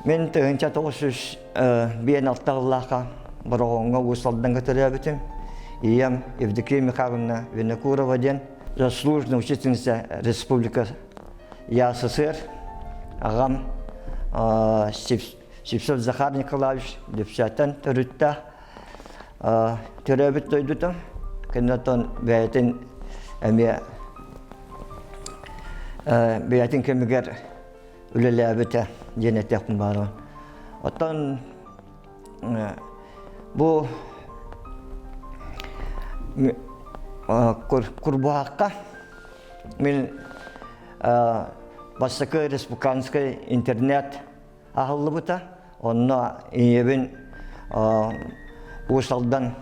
Мен тыгынча 906 бороғонға ұсалдан көтөрөбүтүм. Ием Евдокия Михайловна Винокурова ден заслуженная учительница Республика ЯССР. Ағам Сипсов Захар Николаевич депутаттан төрүттә төрөбүт дойдутум. Кеннотон бәйтин бәйтин кемигер үлеләбите денетекин бары. Оттан бу курбуакка мен Бассакы республиканский интернет ахыллы бута. Онна иебин усалдан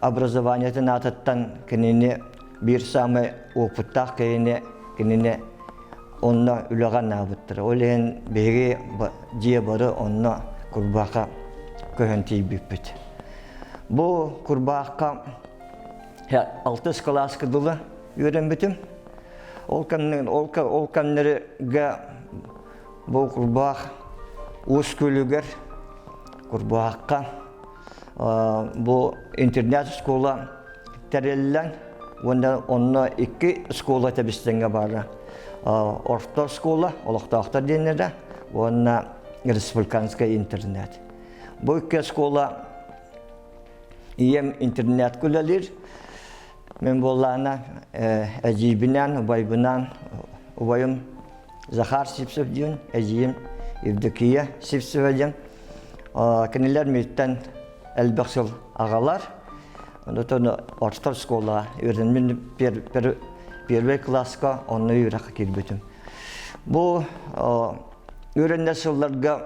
образованиятын ататтан кенене бир самый опыттак кенене онна үлөгөн абыттыр. Олен беги жие бары онна курбака көһөнтий биппит. Бу курбака 6 класс кыдылы үйрөнбүтүм. Ол камнерге бу курбак уз күлүгер курбакка бу интернет школа тереллен онна 2 школа табистенге бары. Орта школа, олықтақтар денеді, онна республиканская интернет. Бұл 2 школа ем интернет күлелер. Мен боллана әжейбінен, ұбайбінен, ұбайым Захар Сипсов дейін, әжейім Евдокия Сипсов дейін. Кенелер меттен әлбәқсыл ағалар. Орта школа үйренмен первый класска оны үйраққа келбетім. Бұл үйренде сылларға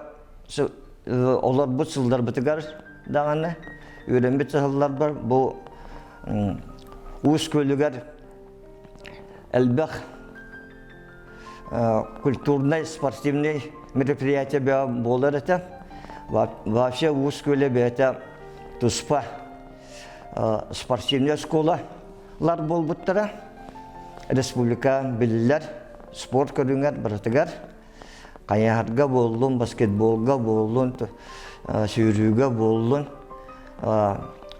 олар бұл сылдар бітігер дағаны үйренбет сыллар бар. Бұл ұз көлігер әлбәқ культурный, спортивный мероприятие болар әті. Вообще ұз көлі бәті тұспа спортивный школалар бол бұттыра. Республика білілер, спорт көріңер біратығар. Қаяғарға болуын, баскетболға болуын, сүйріге болуын.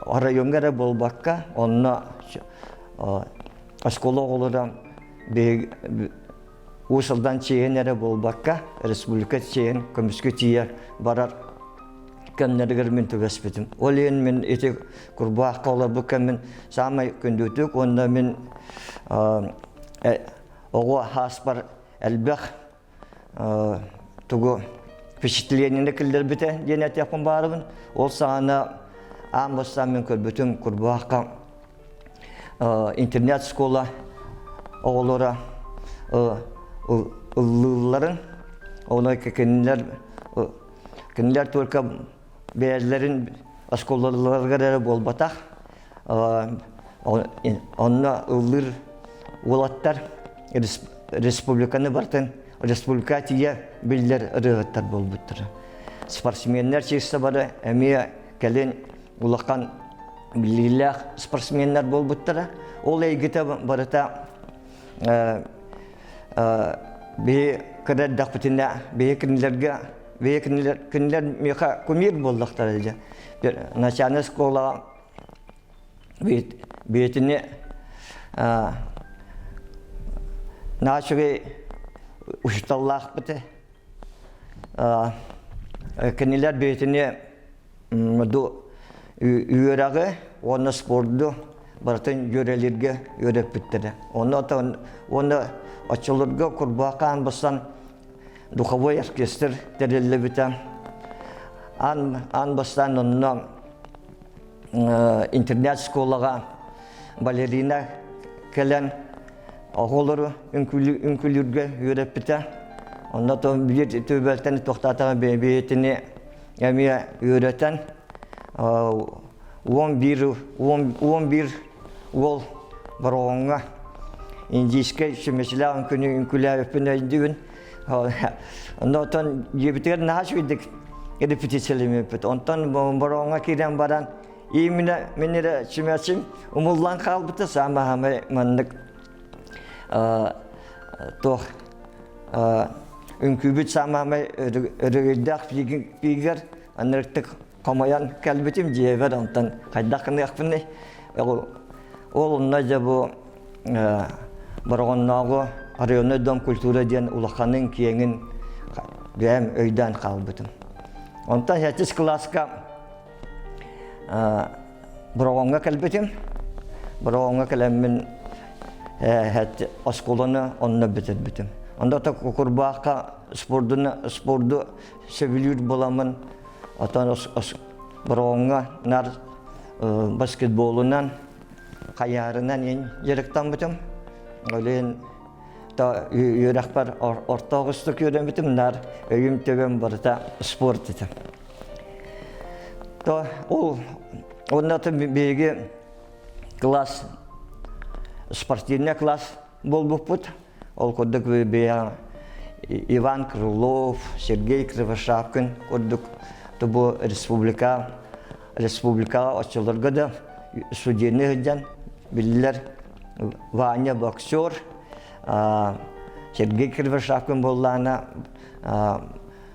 Районгара болбаққа, онына школа олыра ұсылдан чейін әрі болбаққа, республика чейін көміскі тие барар кәмнергер мен түгеспетім. Ол ең мен еті күрбаққа олар бұл кәмін самай күндетік, онда мен оғы хаспар әлбәқ тұғы впечатлениені кілдер біті денет яқын барыбын. Ол сағана аңбастан мен көрбітім күрбаққа интернет школа оғылыра ұлыларын, оны кенілер только бәзлерін школаларға болбатақ. Онна ұлыр олаттар республиканы бартын, республика тие білдер ұрығыттар болбыттыр. Спортсменлер чекісі бары әме кәлін ұлаққан білілік спортсменлер болбыттыр. Ол әйгіті барыта бей кірер дақпытына бей күнлер меха көмір болдықтар әлі. Начальный школа бетіне начали ұшыталлақ біті. Кенелер бетіне үйерағы, оны спорды бартын өрелерге өреп біттірі. Оны açılırga kurbakan basan dуховой оркестр терелли бита. Ан бастан онна интернет школага балерина келен оғылыры үнкүлүрге үйреп бита. Онда bir төбелтен тоқтатан бейетіне әмия үйретен 11 ол бұрғынға индийская шемешлән көне үнкүләп пенәйдүн. Ондан ебитер наш видик репетициялар бит. Ондан бұрғынға кирен баран именно менере шемешим умуллан қалбыты сама мандык тох ünkübüt samamay örügüldaq piger anırtık kamayan kalbitim diyever ondan kaydakını yakpını ol onnaca bu barağınnağı arayonu dom kultura diyen ulaqanın kiyengin beğen öyden kalbitim. Ondan 8 klaska barağınga kalbitim. Barağınga kalemmin askolunu onunla bitirbitim. Onda da kurbağaka spordu seviliyur bulamın atan barağınga nar basketbolunan kayarından yerekten bitim. Öyle da yürekler orta ağustos yürümedim nar öyüm tebem barda spor dedim. Da onda da bir klas спортивный класс был бы путь. Ол коддук бия Иван Крылов, Сергей Кривошапкин, коддук тубу республика очылыргыда судейный гыджан билдер Ваня боксер, Сергей Кривошапкин боллана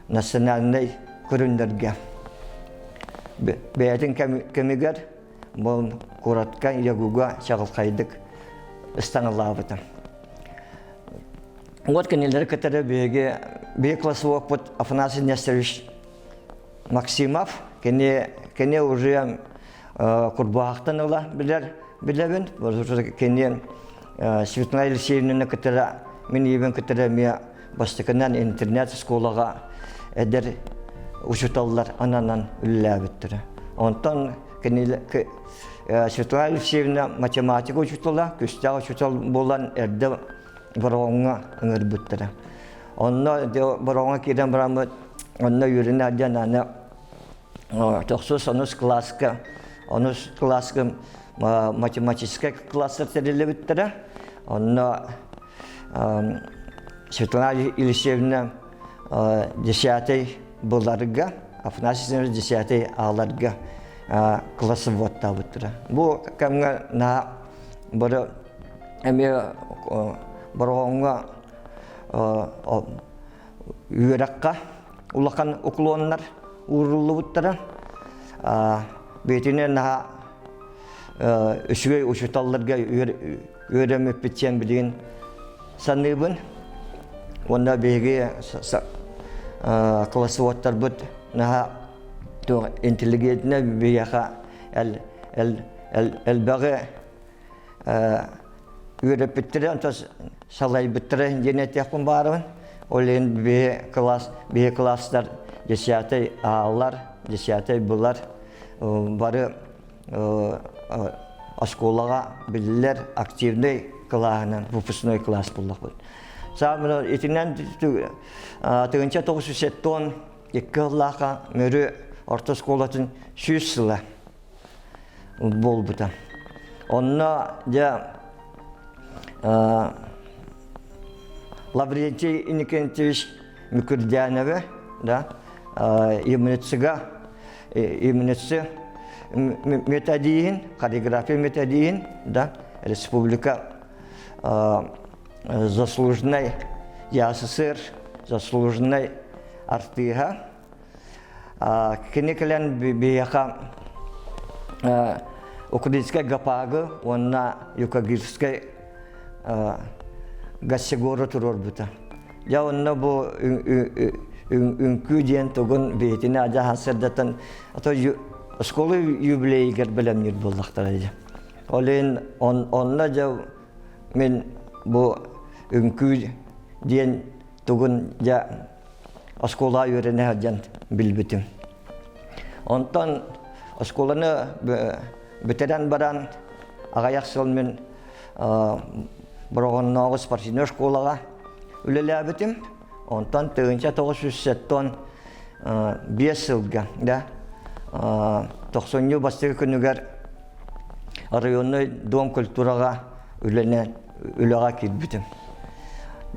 национальный көрүндөргө. Беятин кемигер бұл куратка ягуга шағылқайдық ыстанылабыты. Вот кенелер кетері беге классы опыт Афанасий Нестерович Максимов, кене уже курбағақтан ола білебін. Кене Светлана Елисеевна кетері, мен ебен кетері ме бастықынан интернет школаға әдер учуталылар ананан үлләбіттірі. Онтан Светлана Елисеевна математика учутала, күстәг учутал болан әрді барауыңа үңір бүттірі. Онна барауыңа керен барамы, онна үйрені әден аны 9 класска математический класстар тәрелі бүттірі. Онна Светлана Елисеевна 10 бұларыға, Афанасий 10 ағыларыға классы вотта бұттыры. Бұл кәмге на бұры әме барғанға үйераққа ұлақан ұқылуанлар ұрылы бұттыры. Бетіне на үшіге ұшыталларға үйереміп бітсен білген саныбын. Онда беге классы воттар бұд на интеллигентне бияха әлбәғі үйреп біттірі, онтас салай біттірі денет яқын барымын. Олен бие класстар 10 ағалар, 10 бұлар бары ашколаға білілер активный клағынан, выпускной класс бұлдық бұл. Сағымын етінен түгінші 907 2 ғылаға мөрі орта школатын 100 жылы бол бұта. Онна да Лаврентий Иннокентьевич Микурдяновы, именетсі методиин, хореография методиин, республика заслуженной СССР, заслуженной артыга. Кенекелен бияха Украинская гапагы, онна Юкагирская Гассегора турорбута. Я онна бу үнкү диен тогун бейтине ажа хасырдатын ато школы юбилейгер белемнир болдактар эди. Олен онна жа мен бу үнкү диен тогун жа школа үйрене хаджан билбитим. Онтан школаны бетерен баран агаяк мен Барағаннағы спортивный школаға үлеләбітім. Онтан 1907 5 жылға, 90 бастығы күнігер районный дом культураға үлеға келбітім.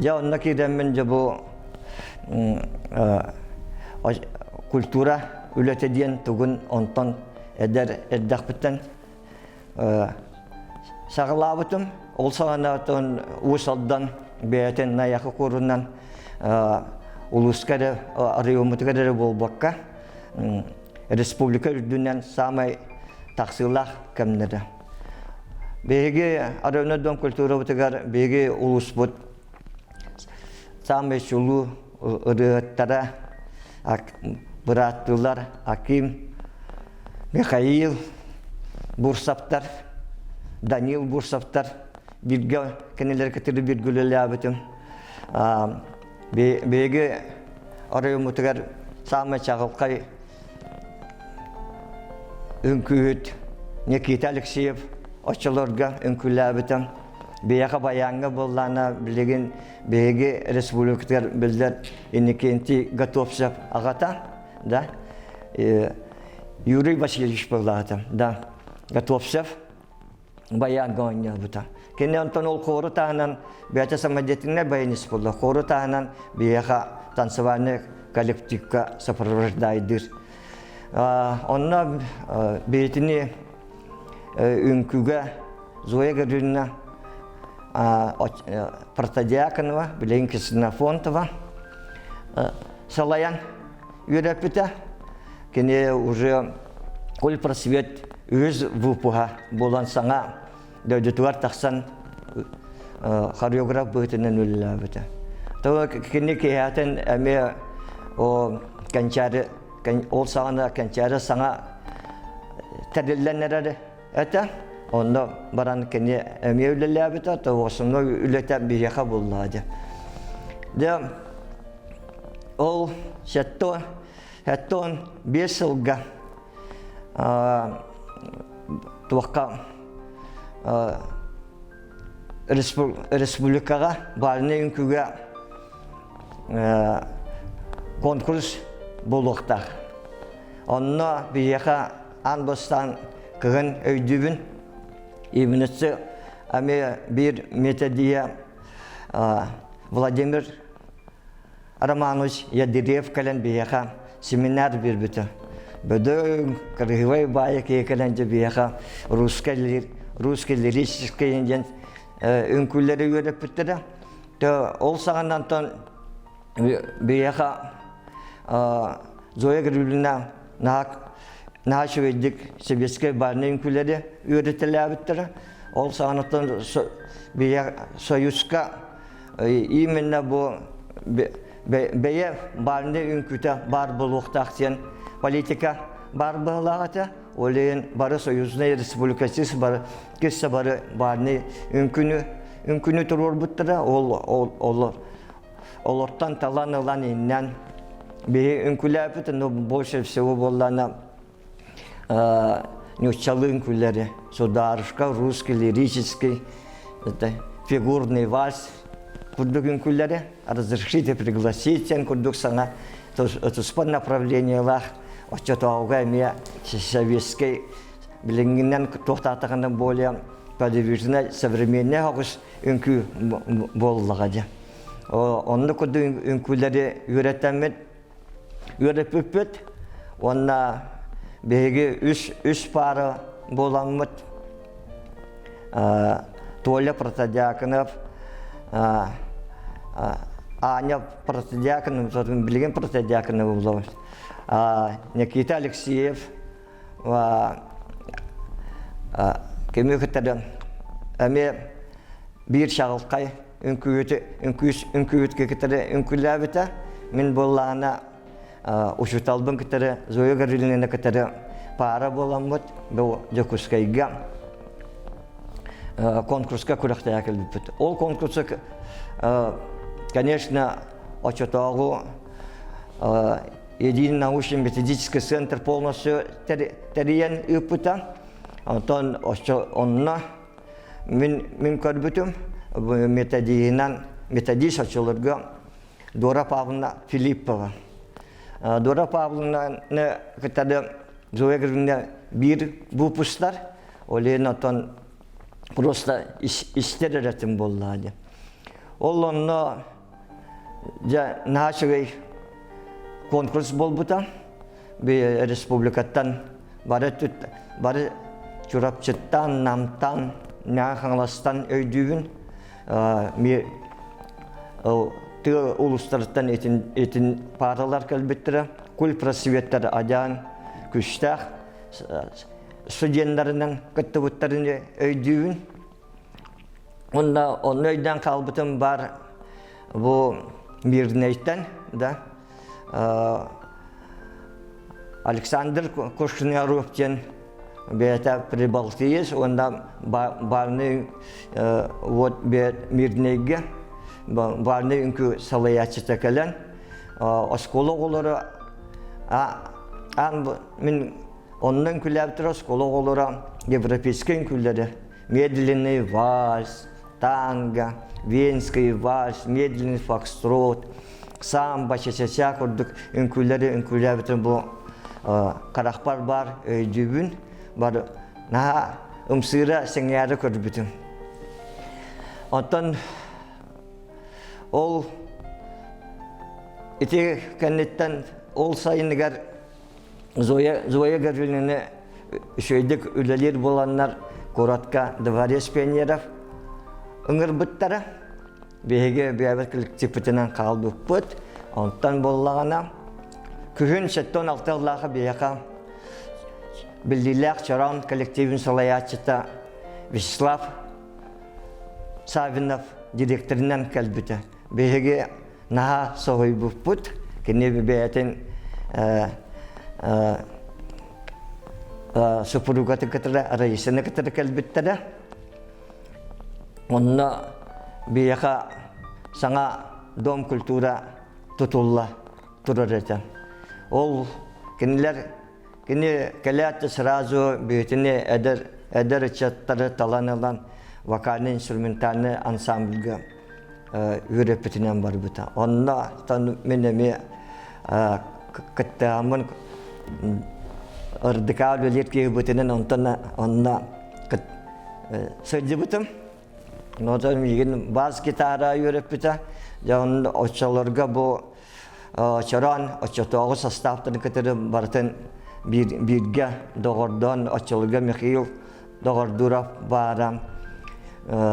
Онна кейден бұл культура үлетеден түгін онтан әддәқ біттен сағылабытым. Ол сағанатын ұсалдан бәйтен наяқы қорынан улускара арыйомутугара болбакка республика үрдүнен самай тақсылах кемнере. Беги арыйонодон культура бутугар беги улуспут самай чулу ырыттара быраттылар Аким, Михаил Бурсаптар, Данил Бурсаптар бирге кенелер кетири биргүлеле абытым. Беги арыйомутугар самай чагылкай Үңкүт, Никита Алексеев, очолорга үңкүле абытым. Бияқа баяңға боллана білеген беге республикатар білдер инекенти готовсап ағата, да, Юрий Васильевич боллағатым, да, готовсап баяңға ойны бұта. Кені онтан ол қоры тағынан бәті самадетіңне баянес болды. Қоры тағынан бияқа танцевальный коллективка сопровождайдыр. Онна бетіне үңкүге Зоя Гавриловна Протодиаконова, Беленкисина Фонтова, Салаян Юрепита, кене уже Коль просвет үз вупуга болан саңа дөйдетуар тақсан хореограф бұйтынын өлілі бұты. Тоғы кене кейатын әме канчары, ол сағына канчары саңа тәрелленер әті, онда баран кене әме өлілі бұты, тоғысыны үлеті бейеқа болады. Ол шәттон 5 жылға туаққа республикаға барыны үңкіге конкурс болуқтақ. Онына бейеқа анбастан кығын өйдібін емінісі әме бір методия Владимир Романович Ядырев кәлін бейеқа семинар бір біті. Бөдің кіргівай бая кейкелінді бейеқа русский лирический енден үңкілері өріп біттірі. Ол сағандан тон бейеқа Зоя Гавриловна нағашы өйдік Советский барны үңкілері өрітілі біттірі. Ол сағандан Союзка именно бұл бәйе барны үңкіті бар болуқтақтен политика бар болағаты, олейін бары Союзный Республикасыз бары кессе бары барны үңкіні тұрор бұттыра, олортан талан ұлан еннен бейе үңкілі әпіті, но больше всего боллана нючалы үңкілері, Сударушка, русский, лирический, фигурный вальс, күрдік үңкілері, разрешите пригласить сен күрдік саңа, туспан направлениялар, отчетауға әме советский білінгінен тоқтатығынан более подвижный, современный оғыз үңкі болылығады. Онны күрді үңкілері үйретәмет, үйретпіппет, онна бейге үш пары боламыд, Толя Протодиаконов, Аня Протодиаконов, білген Протодиаконов болуыз. Никита Алексеев, кеме күттірі әме бір шағылқай үңкүйетке күттірі үңкілі әбіті, мен болағына ұшыталбын күттірі, Зоя Гавриловна күттірі пара боламыд, бұл Жокускайға конкурсқа күріқті әкілді бұд. Ол конкурсы, конечно, отчетауғы Единый научно-методический центр полностью терриен үпіта. Онна мен көрбітім методист açılırga Dora Pavlovna Filippova. Dora Pavlovna'nı kıtada Zoya Gavrilovna bir выпустар, олен отон просто işler öğretim bolladı. Onunla naşıgay konkurs bolbuta bir respublikattan bari çorapçıttan namtan Nağanlastan öydüğün тыа улустарыттан этин паралар кэлбиттера, кул просветтер адан күстах студентларының кыттыбыттарын өйдүүн. Онны өйден қалбытым бар bu Mirney'ten da Александр Кушняровтен бета Прибалтиес, онда барны вот бет Мирнейге барны инку салаячыта келен оскологолары мен онның күләптір оскологолары европейский күлдері медленный вальс, танго, венский вальс, медленный фокстрот, самбо, ча-ча-ча көрдік үнкүләбітін бұл қарақпар бар өйдүбін, бар наға ұмсыра сеңәрі көрдібітін. Онтан ол ите кәнеттен ол сайынығар зоя гәрвіліні үшөйдік үлелер боланлар Коратка Дворец пионеров ыңыр бұттары бейге бейбір коллективітінен қалбық бұт. Онтан болағана күхін 7-6 ыллағы бейға білділәқ чаран коллективін салаячыта Вячеслав Савинов директорынан кәлбіті. Бейге наға соғой бұп бұт. Кене бейетін супругаты кітірі, райысыны кітірі кәлбіттері. Онна бейға саңа дом культура тұтулла тұрар етен. Ол кенелер кәләтті сразу бейтіне әдір чаттары таланылан вокальный инструментальный ансамбльге үйрепетінен бар бұта. Онна менеме кіттіғамын ұрдықа өлелер кей бұтінен онна сөйді бұтым. Ondan sonra baz gitarı öğretmete, yani açılarga bu çaran açıtağız sastavdan katır barten birge doğrudan açılarga Mikhail Doğurdurov var,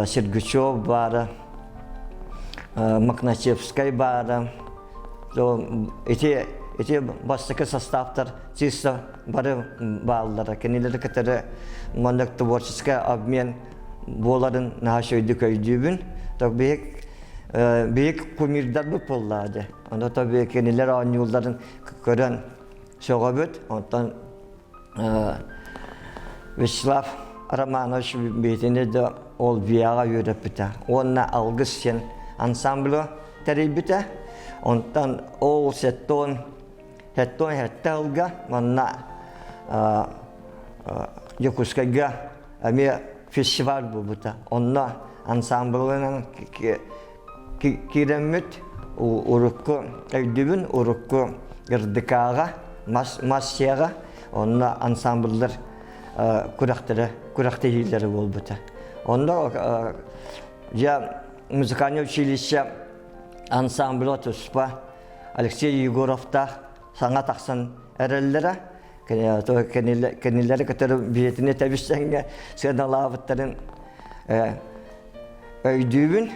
Sergeychov var, Maknachevsky var. Эти бастыки составтар чисто бары баллары. Кенелер katır мандак творческий обмен боларын нағашойдық өйдебін. Бейік көмірдар бұп болады. Онда табиғи кенелер ағын юлдарын көрін соға бөт. Онтан Вячеслав Романович бейтіне де ол бияға өріп біті. Онына алғыз сен ансамблі тәрей біті. Онтан ол сеттон хәтті алға. Онына Якускайға әме festival bu buta. Onna ansambılının kiremmet urukku öydübün urukku girdikağa masyaga onna ansambıllar kurakterileri ol buta. Onda ya музыкальное училище ансамбль тоспа Алексей Егоровта саңа тақсан әреллері Kendileri katır biletini tabişsenge sığınalavıtların öydüğün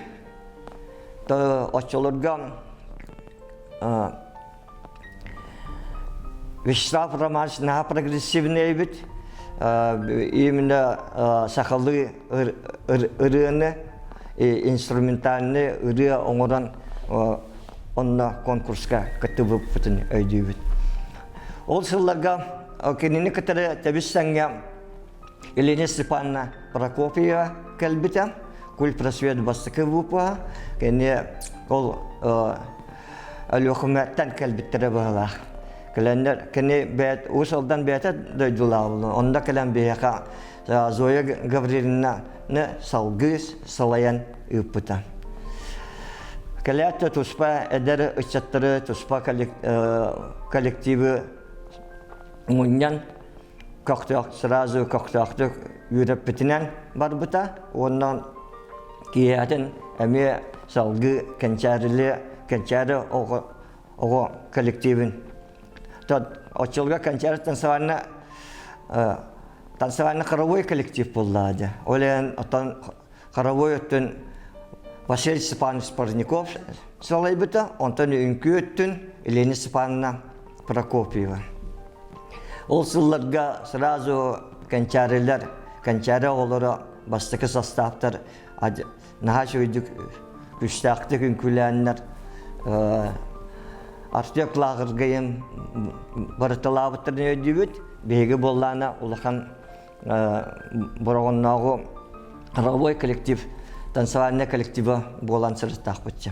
da açılırgan Vişraf Ramanç naha progresivne ebit imine sakalı ırığını instrumentalini ırığı onuran onunla konkurska katıbıp bütün öydüğün. Ол сылларға кенені кітірі тәбіссәңге Елена Степановна Прокопьева кәлбіті, күл просвет бастықы бұпа, кені ол әліқымәттен кәлбіттірі бағылақ. Кені бәт, өз олдан бәті дөйділа олы. Онда кәлін бейіға Зоя Гавриловна салғыз салаян үппіті. Кәләтті тұспа әдәрі үтсеттірі, тұспа коллективі Муньян сразу коктоқты үйреп бітінен бар бұта. Ондан кейетін әме салғы кәнчәрі оғы коллективін. Очылға кәнчәрі танцевальны қаравой коллектив болады. Олен қаравой өттін Василий Степанович Парников салайбыта, онтан үнкі өттін Елена Степановна Прокопьева. Ол сылларга сразу кончары олары бастықы составтар, наға жойдық күштақты күнкіләнлер, артек лағырғайым барытылабыттырын өйдігіт, бейгі боллана улахан бұрағыннағы Равой коллектив, танцевальный коллективі болан сырыстақ бұтчы.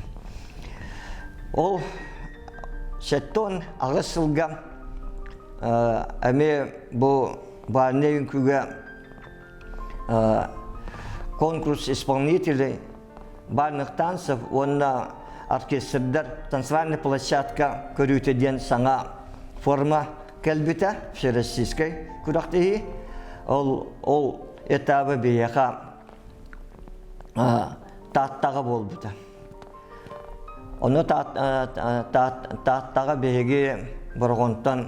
Ол шеттон ағыз сылға әме бұл барыне үнкіге конкурс исполнителей барных танцев, онна оркестрдар танцевальная площадка көрүтеден саңа форма кәлбіті всероссийской күрақтығы. Ол этабы бейеға таттағы болбыты. Оны таттағы бейеге бұрғынтан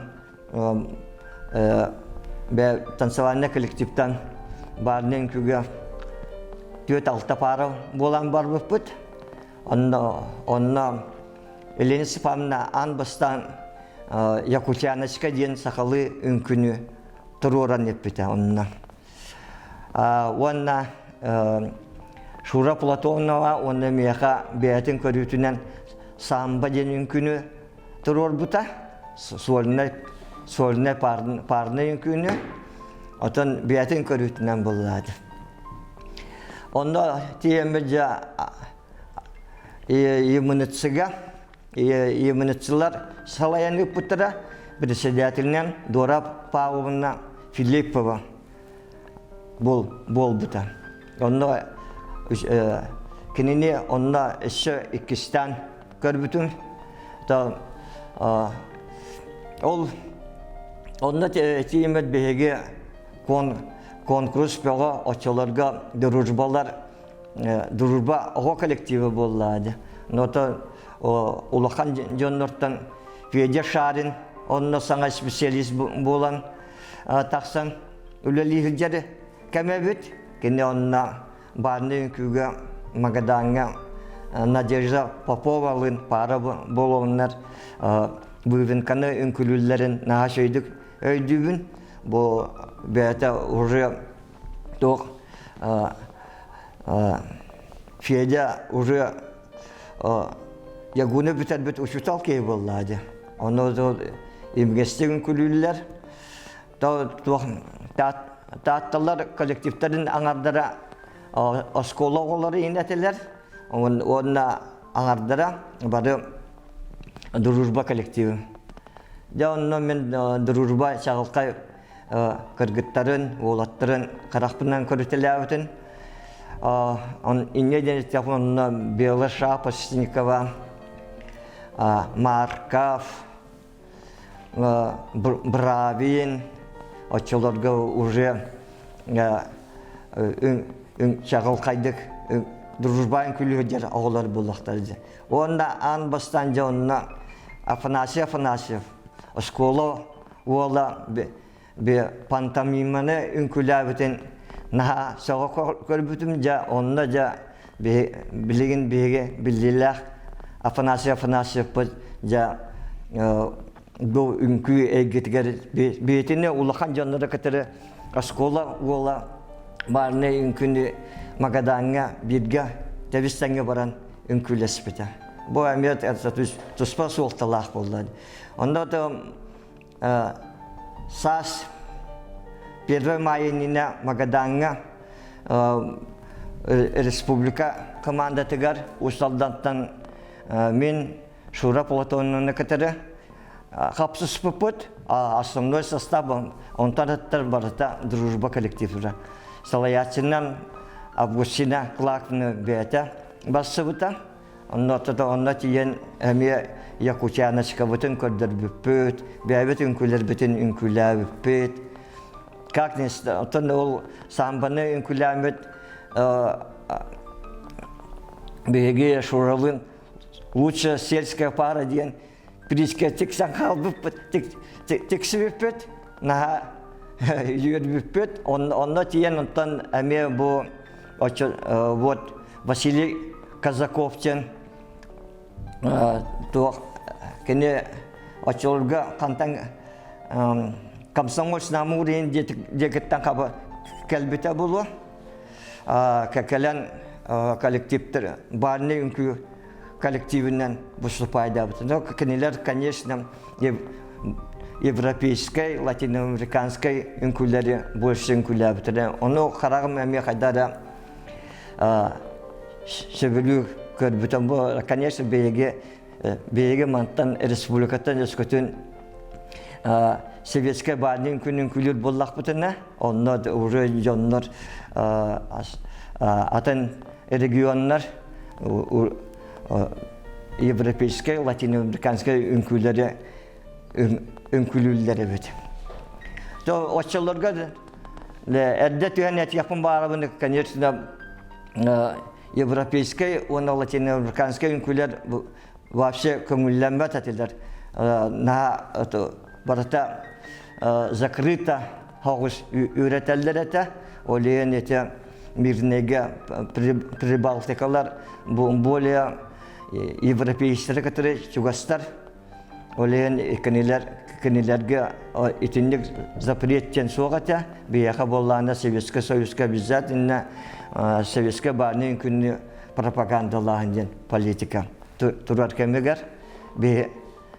танцевальный коллективтан барнен күге 4-6 пары болан бар бұппыт. Онна Елена Степановна анбастан Якутяночка ден сақалы үнкіні тұруран еппіті онна. Онна Шура Платонова, онна меха бәйтін көрітінен самба ден үнкіні тұрур бұта. Соліне парны үнкіні, отын бәйтін көрітінен болады. Онда тиемеде емінітсілер салаян өппіттіра председателінен Дора Павловна Филиппова бол бұта. Онда кеніне онда іші Иккістан көрбітін. Онда тиемед бейге конкурс бәға очаларға дружба оға коллективі болады. Нота улахан жоннортан Федя Шарин, онна саңа специалист болан тақсан үлелі жәрі кәмәбіт. Кені онна барны үнкіге Магадаңа Надежда Поповалын пара болуынлар бұйвынқаны үнкілілерін наға шөйдік өйдігін. Бұл бәті уже тоқ Федя уже ягуны бітер біт ұшытал кей болады. Оны емгестігін күлілілер. Таттылар коллективтерін аңардара оскологолары енетелер. Онына аңардара бары дружба коллективі. Онына мен дружба шағылқай кыргыттарын, олаттарын қарақпынан көрітелі әуітін. Инне денеттен онына Белыша Почтенникова, Марков, Бравин, очыларға уже шағылқайдық дружбайын күлігідер оғылар болақтарды. Онда ан бастан жауына Афанасьев, Осколо, ола пантомиманы үнкілі наға соға көрбітім жа, онына жа білігін бейге білділәқ Афанасьев бұд жа бұл үнкі әйгетігер бейтіне улақан жанлары кітірі Оскола ола барыны үнкіні Магадаңа бірге тәвістәңе баран үнкілес біті. Бұл әмет тұспа соқталақ болды. Онда САС 1 майынына Магадаңа республика командатығар ұсталдантан мен Шура Платонына кітірі қапсыз бұпыт, основной составы онтараттар барыта дружба коллективі. Салаятчынан Августина Клакны бәті басы бұта. Онда тиен әме Якутяночка бұтын көрдір бүппөт, бәйбет үнкілер бұтын үнкілі бүппөт. Как не стан ол самбаны үнкіләмет бәйге шуралын лучше сельская пара ден причке тіксан қалбып тіксі бүппөт, наға үйер бүппөт. Онда тиен онтан әме бұл Василий Казаковтен туох кене очолга кантан комсомольс намурин дегеттен кабы келбете болу кекелен коллективтер барны үнкү коллективинен выступайда бут. Но кенелер, конечно, европейской, латиноамериканской үнкүлери больше үнкүлер бут. Оны карагым эме кайдара сөбүлү көрбүтөн бу, конечно, беге мантан республикатан өскөтүн советский барнын күнүн күлүр боллак бутына, оннор уже жоннор атын регионнар европейский, латиноамериканский үнкүлүллери бит. То очолорга эрде түйәнет япон барабыны, конечно, европейский, он латиноамериканский үнкүлер вообще көңүлләнбә тәтиләр. На барата закрыто хагыш үйрәтәләр әтә, олен әтә мирнеге прибалтикалар более европейские, которые чугастар, олен кенелерге итинник запреттен соғата, бияха боллана Советский Союзга обязательно Советский барнын күнні пропагандалағын политика. Турар кемегер,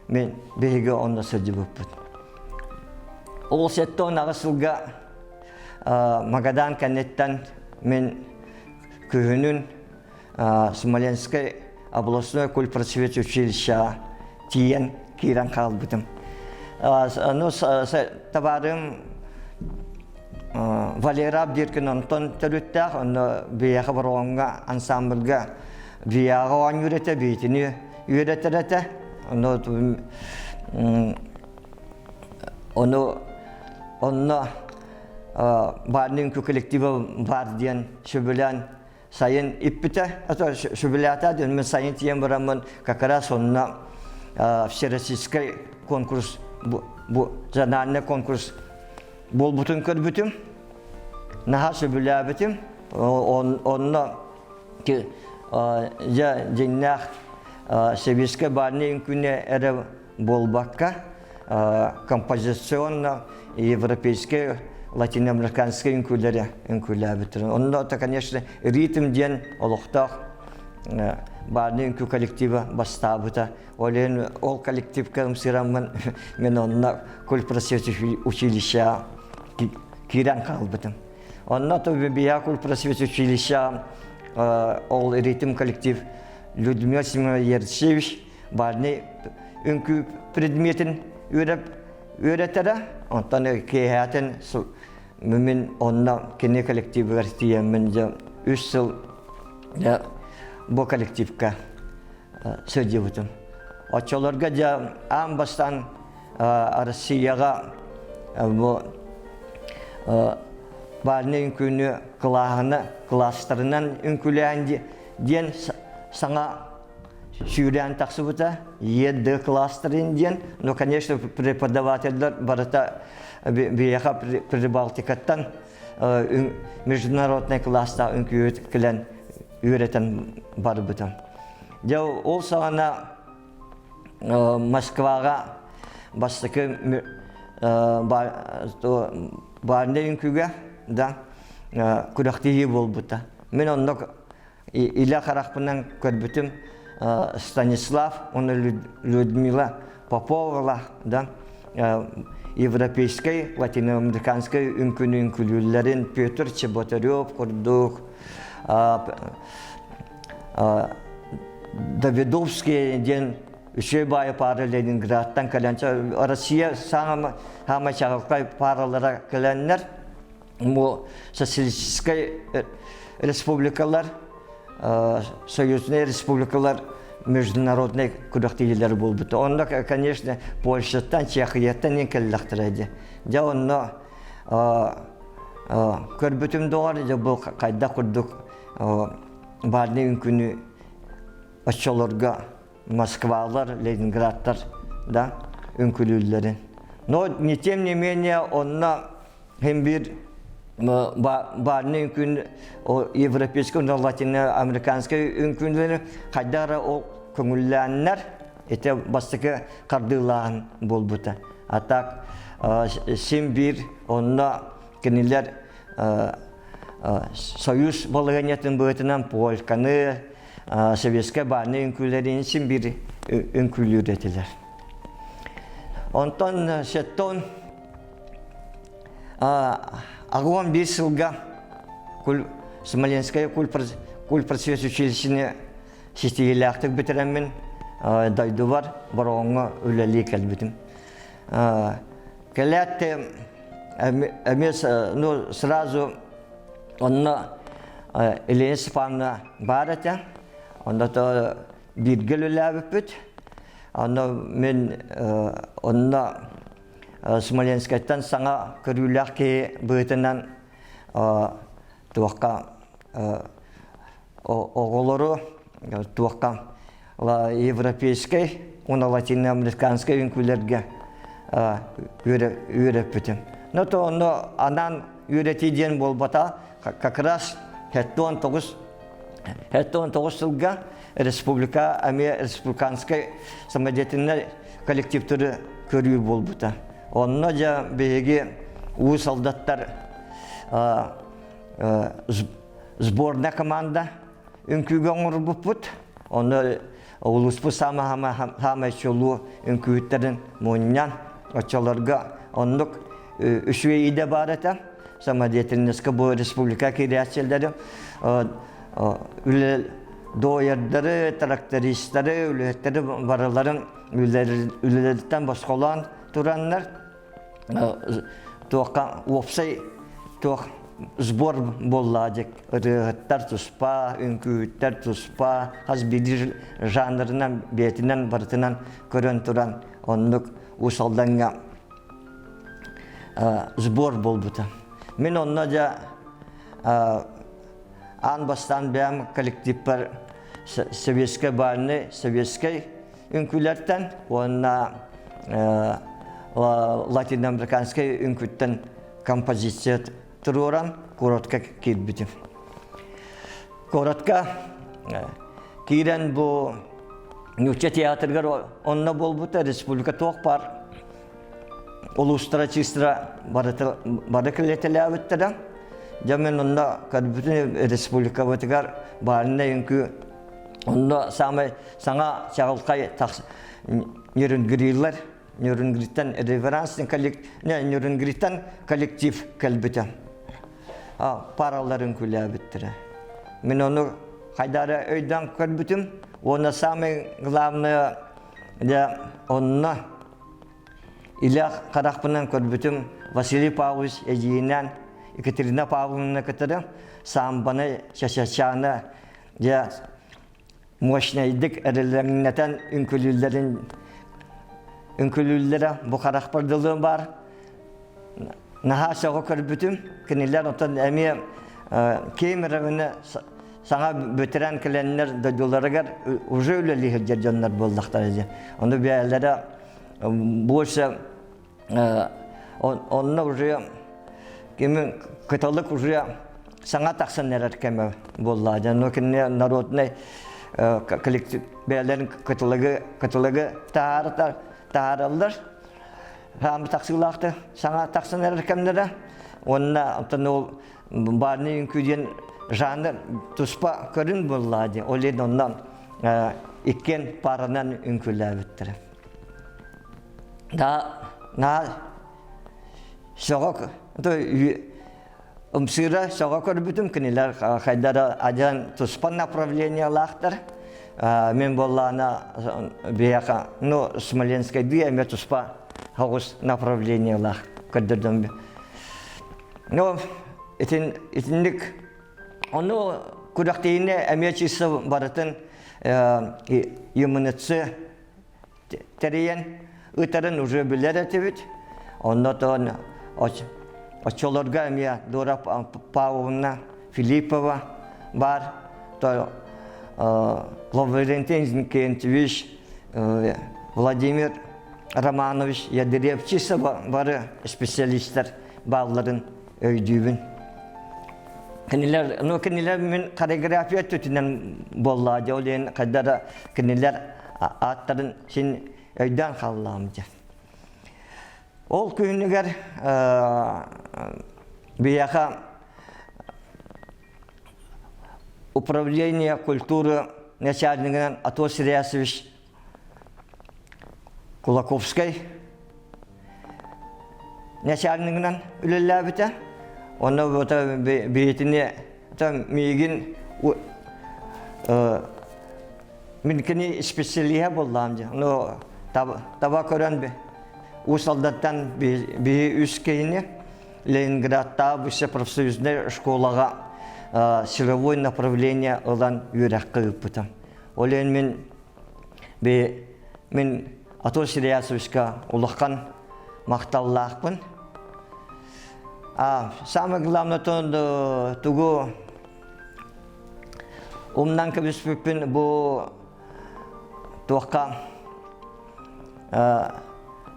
мен бейге онна сөді бұппын. Ол сетті онаға сылға Магадан кәнеттен мен күйінін Смоленский областной культпросвет училища тиен киран қалбытым. Табарым Валера Абдиркин Антон Төрүттәк, оны бияғы бір оңға ансамблға бияғы оң үйреті, бейтіні үйретірәті. Оны барның коллективі бар дейін шөбілән сайын иппіті, шөбіләті дейін мен сайын тиен бұрамын, какарас онына всероссийский конкурс, жанарный конкурс бол бұтын көрбітім, наға шөбілә бітім, онына женнақ Советский барның күні әрі болбаққа композиционно европейский, латиноамериканский үнкүлер бітір. Онда, конечно, ритм ден олықтақ барның үнкү коллективі бастабыта. Ол коллективка ұмсырамын, мен онына культпросвет училища кирен қалбытым. Онна бия культпросвет училища ол ритм коллектив Людмила Семенович Ершевич барны үнкү предметін үйретері, онтан кейхәтін мүмін онна кене коллективі ғартиемін 3 сыл бұл коллективка сөйде бұтым. Очоларға аң бастан Россияға барны үнкүні класстарынан үнкүлән ден саңа сүйрен тақсы бұта, еді кластерін ден, но, конечно, преподавательдер барыта бияға Прибалтикаттан международный класста үнкі кілін үйретен бар бұтым. Ол сағана Москваға бастықы барны үнкіге күрақтейі бол бұта. Мен онық иля қарақпынан көрбітім Станислав, оны Людмила Попова, европейский, латиноамериканский үнкүлүллерин Петр Чеботарев, Курдук, Давидовский ден үші байы пары Ленинградтан кәлінчі. Россия саңы хама чағылқай паралара кәлінлер, социалистический республикалар, союзные республикалар, международный күрақтейлер бол бұты. Онда, конечно, Польшаттан, Чехияттан ең кәліліқтіреді. Онда көрбітім доғар, бұл қайда құрдық барны үнкүні açılırga Moskvalar, Leningradlar da ünkülüllerin. No, nitem ne menye onna hem bir Barını ünkün o Европейский, Latinoamerikanski ünkünleri kaydara o köngüllenler ete bastıkı kardığılağın bolbuta. Atak Simbir onunla keniler Soyuz balığanyatın boyutundan Polkanı, Sovyetske barını ünküllerin Simbir ünkülü üretiler. Ondan setton Агон 5 жылға Смоленская культпроцесс училищені шестегелі бітіремін, дайды бар, баруыңа өлелі кәлбітім. Кәләтті әмес сразу онына Елена Степановна бар әті, онда біргел өләбіп бүт, мен онына Смоленскайттан саңа көрүләк ке бөтеннән туакка оголору туакка европейский, уна латиноамериканский үnkүләргә үйрәп битем. Но то оно анан үйрәтиден болбата как раз 19 жылга республика республиканский самодеятельный коллективтары көрүү болбута. Онна жа беги у солдаттар сборная команда үnkүгө оңурбуппут. Онна улуспу хама чолу үnkүттерин моннян очолорга онлук үшүе иде бар эте. Самодеятельность бу республика кирячелдери үле доярдары, трактористтары, үлеттери бараларын үлелерден башкалан тураннар тоққа опсай тоқ сбор болладык. Рыгыттар туспа, үnkүттер туспа, аз биdir жанрынан бетинен бартынан көрөн туран онлук усалданга сбор болбута. Мен онна жа ан бастан бәм коллективпар советский барны, советский үnkүләртен, онна латиноамериканский үnkүттен композиция туруран коротко кирбитим. Коротко кирен бу нюче театргар онна болбута республика тоқ бар. Улустра чистра барыкылетеләбиттер. Jamen onda kadbütün Respublika Batıgar barına yönkü onda sana çağılkay nörüngiritten referansın nörüngiritten kolektif kalbüten. Paraların külabittir. Men onu haydara öyden kalbütüm. Ona sami glavны de onna ilah karakpınan kalbütüm Vasily Pavlovich Ejinen Екатерина Павловна катары самбаны шашашаны я мощныйдык әрелеріннетен үнкүлілері бұ қарақпардылығы бар. Наға шоғы көрбітім, кінелер отан әме кеймірігіні саңа бөтірен кіленлер дойдуларығар уже өлелі жерденлер болдақтар еді. Оны бәлері больше онына уже кемен католик уже саңа тақсын нәрер кеме болды. Но кене народный коллектив бәлерін католигі тағарылдар. Хамы тақсылақты саңа тақсын нәрер кемдері. Онына ол барны үнкүйден жанр тұспа көрін болды. Олен ондан ikкен парынан үнкілі біттірі. Соғық Умсыра соға көрбітім кінелер қайдары адан тұспан направление лақтыр. Мен боллана бияқа, Смоленскай ды әме тұспа ғауыз направление лақ көрдірдім бе. Етіндік, оны күрақтейіне әме чысы барытын емінітсі тәрейен ұтарын уже білер әтебет. Оннан Очолорга әме Дора Павловна Филиппова бар, Лаврентий Никентьевич, Владимир Романович Ядыревчисі бары специалисттер балларын өйдүйбін. Kiniler min koreografiya tütünen bolladı. Olen kadar kiniler atların sin öyden kallamca. Ol köyünüger biyaka Управление культуры начальнигинен Атос Ильясович Кулаковский начальнигинен үлелләбите. Оны бейтіне мегін мінкіні специалия болдам. Таба көрін бе. У солдаттан бейі үз кейіне Ленинградта бүсе профсоюзный школаға силовое направление olan yürek kıyıpıtam. Olen min Атос Ильясовичка улаққан мақталлақпын. Самое главное то тугу умнан кебеспеппин бу туаққа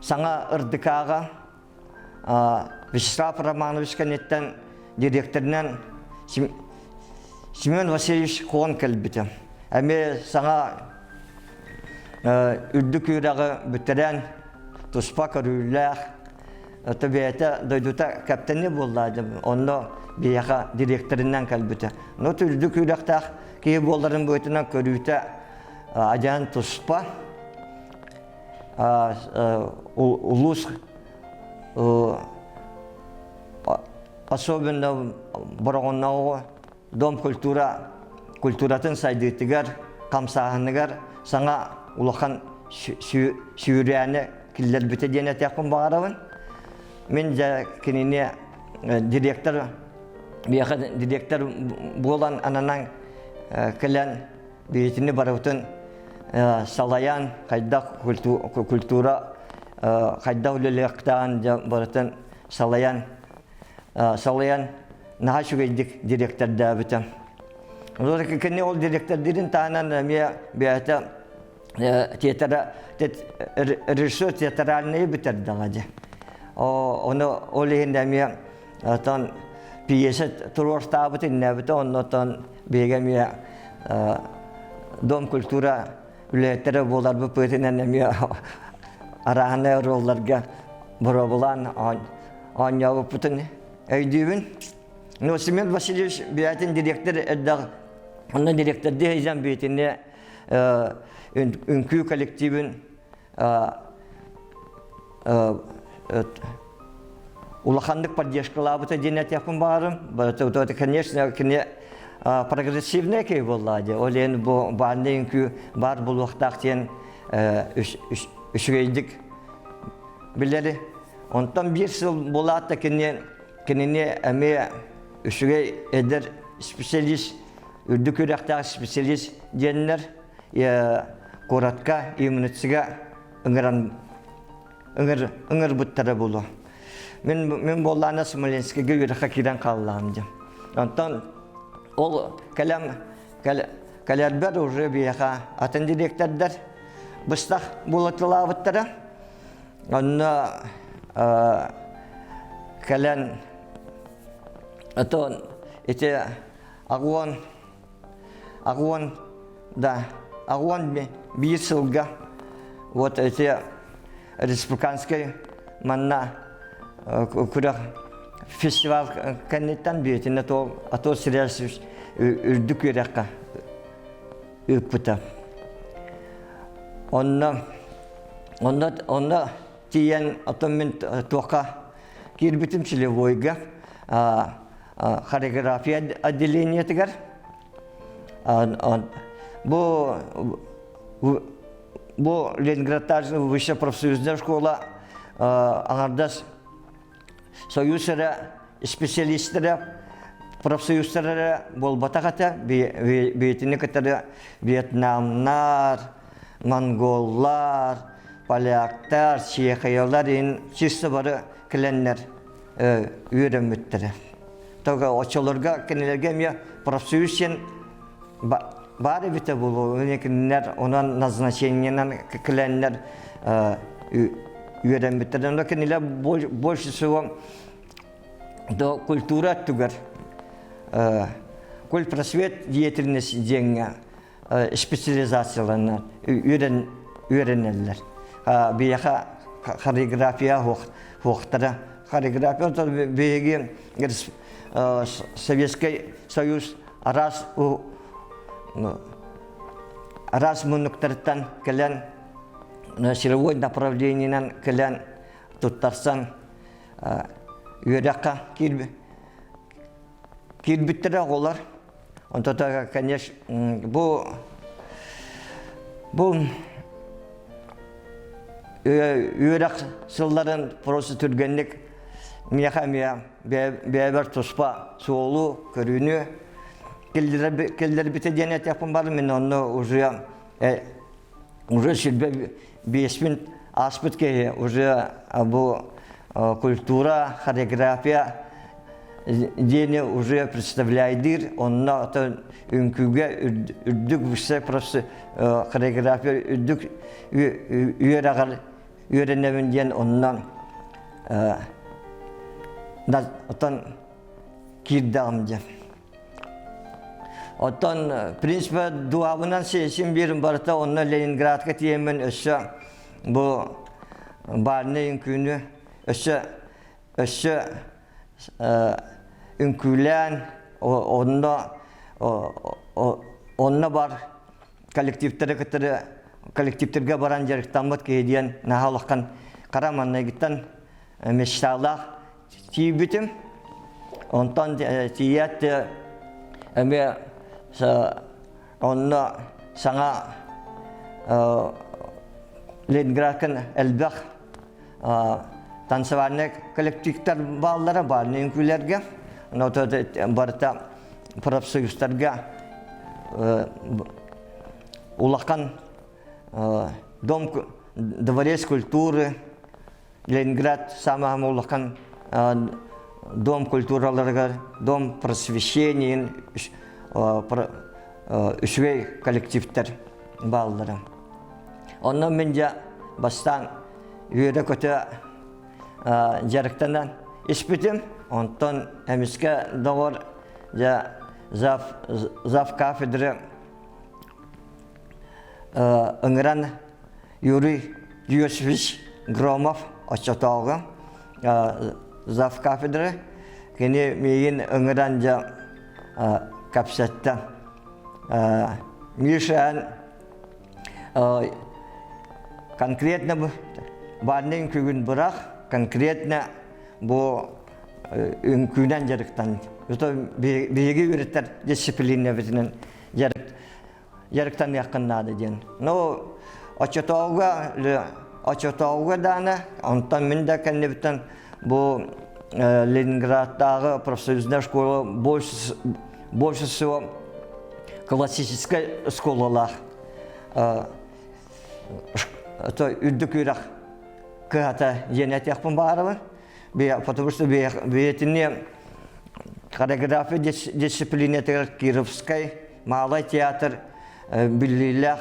саңа ырдыкаға Вячеслав Романовичка неттен директорынан Семен Васильевич Хон кәлбіті. Әме саңа үрді күйрағы бүттірен тұспа көрілләқ Табиәті дойдута кәптені болды. Оны бияға директорынан кәлбіті. Но үрді күйрақтақ кей болдарын бөйтінен көрүйті ажан тұспа улус особенно бұрғыннауы Дом культуратын сайдыйтыгар, қамсағынығар, саңа улахан сүйірәні кілдер біті дене тәқпін бағарабын. Мен жа кеніне директор болан ананан кілін бейтіні бараутын салаян, қайда культура, қайда үлелектаған баратын салаян наға шүгейдік директорда бітім. Кені ол директордерін тағынан бәйті режиссер театральный бітерді ғады. Оны ол егінде мен пьеса тұрорста бітін нәбіті, оны бейге Дом культура үлеттері болар бұл пөтінен арағаны ролларға бұры болан аңяғы бұтын өйдейбін. Но Семен Васильевич бейтін директор әдді, оны директор дейзен бейтіне үнкі коллективін улахандық поддержкалабыты денет яқын бағарым. Это, конечно, прогрессивный кей болады. Олен барды үнкі бар бұл уақытақтен үшігейдік білері. Онтан бір сыл болады кеніне әме үшігей әдір специалист, үрді көректағы специалист денілер қоратқа, иммунитсіға үңір бұттары болу. Мен болғаны Смоленскіге үріққа керен қалылағым дем. Онтан ол кәләрбәр уже бияға атын директордар бұстақ болатыла бұттары. Онна кәлән Атон, это агуан бисылга, вот эти республиканские манна, куда фестиваль канетан бьете на то, а то серьезно үрдүкүрәккә үппүтә. Онна тиян атоммен тоқа кирбитим чилевойга хореография отделение тигәр. Бу Ленинградта высшая профсоюзная школа аңардас союзлары специалистлары профсоюзлары болбатагата бейтине катары вьетнамнар, монголлар, поляктар, чехиялар ин чисто бары киленнер үйренметтер. Тога очолорга кенелерге ме профсоюзен бары бите болу, өнекиннер онан назначениянан киленнер үйренметтер. Но кенелер больше всего до культура тугар. көл просвет деятельности деньги специализацияларына үйренелер. Бияха хореография хоқтары. Хореография беги Советский Союз раз мұнықтарыттан кәлін силовой направлениенен кәлін тұттарсан үйераққа келбеттері олар. Онтата, конечно, бұл үйерақ сылларын просто түргенлік мияха-мия бәбір тұспа соғылу, көріні келдер біті денет япын бар, мен оны уже сүрбе 5000 аспыт кеге, уже бұл культура, хореография дене уже представляйдыр, онна үнкуге үрдік бүсе просто хореография үрдік үйерағар үйренемін ден оннан отан кирдағым ден. Отан принципі дуабынан сесім берім барыта, онна Ленинградқа тиемін өсі бұл барыны үнкүйіні өсі үнкүйлән, онна бар коллективтерге баран жарықтанбыт кейден нағалыққан қараманна гиттан мечталақ тейбітім. Онтан тиятты әме онна саңа Ленинградкан әлбәқ танцевальный коллективтер баллары бар үнкүйлерге. Барыта профсоюздарға улаққан дворец культуры, Ленинград самағым улаққан дом культураларға, дом просвещения, үшвей коллективтер баллары. Оннан мен жа бастан үйері көті жарықтанан іспетім. Онтан әміске доғыр зав кафедры ұңыран Юрий Юсович Громов очатауғы зав кафедры кені мейін ұңыран капсетті. Мишан конкретно барның күгін бұрақ, конкретно бұл үнкүйнен жарықтан. Бейгі үйреттер дисциплина бітінен жарықтан яқыннады ден. Очатауға даны, онтан мен де кәнне бітін бұл Ленинградтағы профсоюзная школа больше всего классическая школалар. Үддік үйрақ кығата женет яқпын барығы. Потому что бейтіне хореография дисциплинетер Кировской, малый театр, білілілер,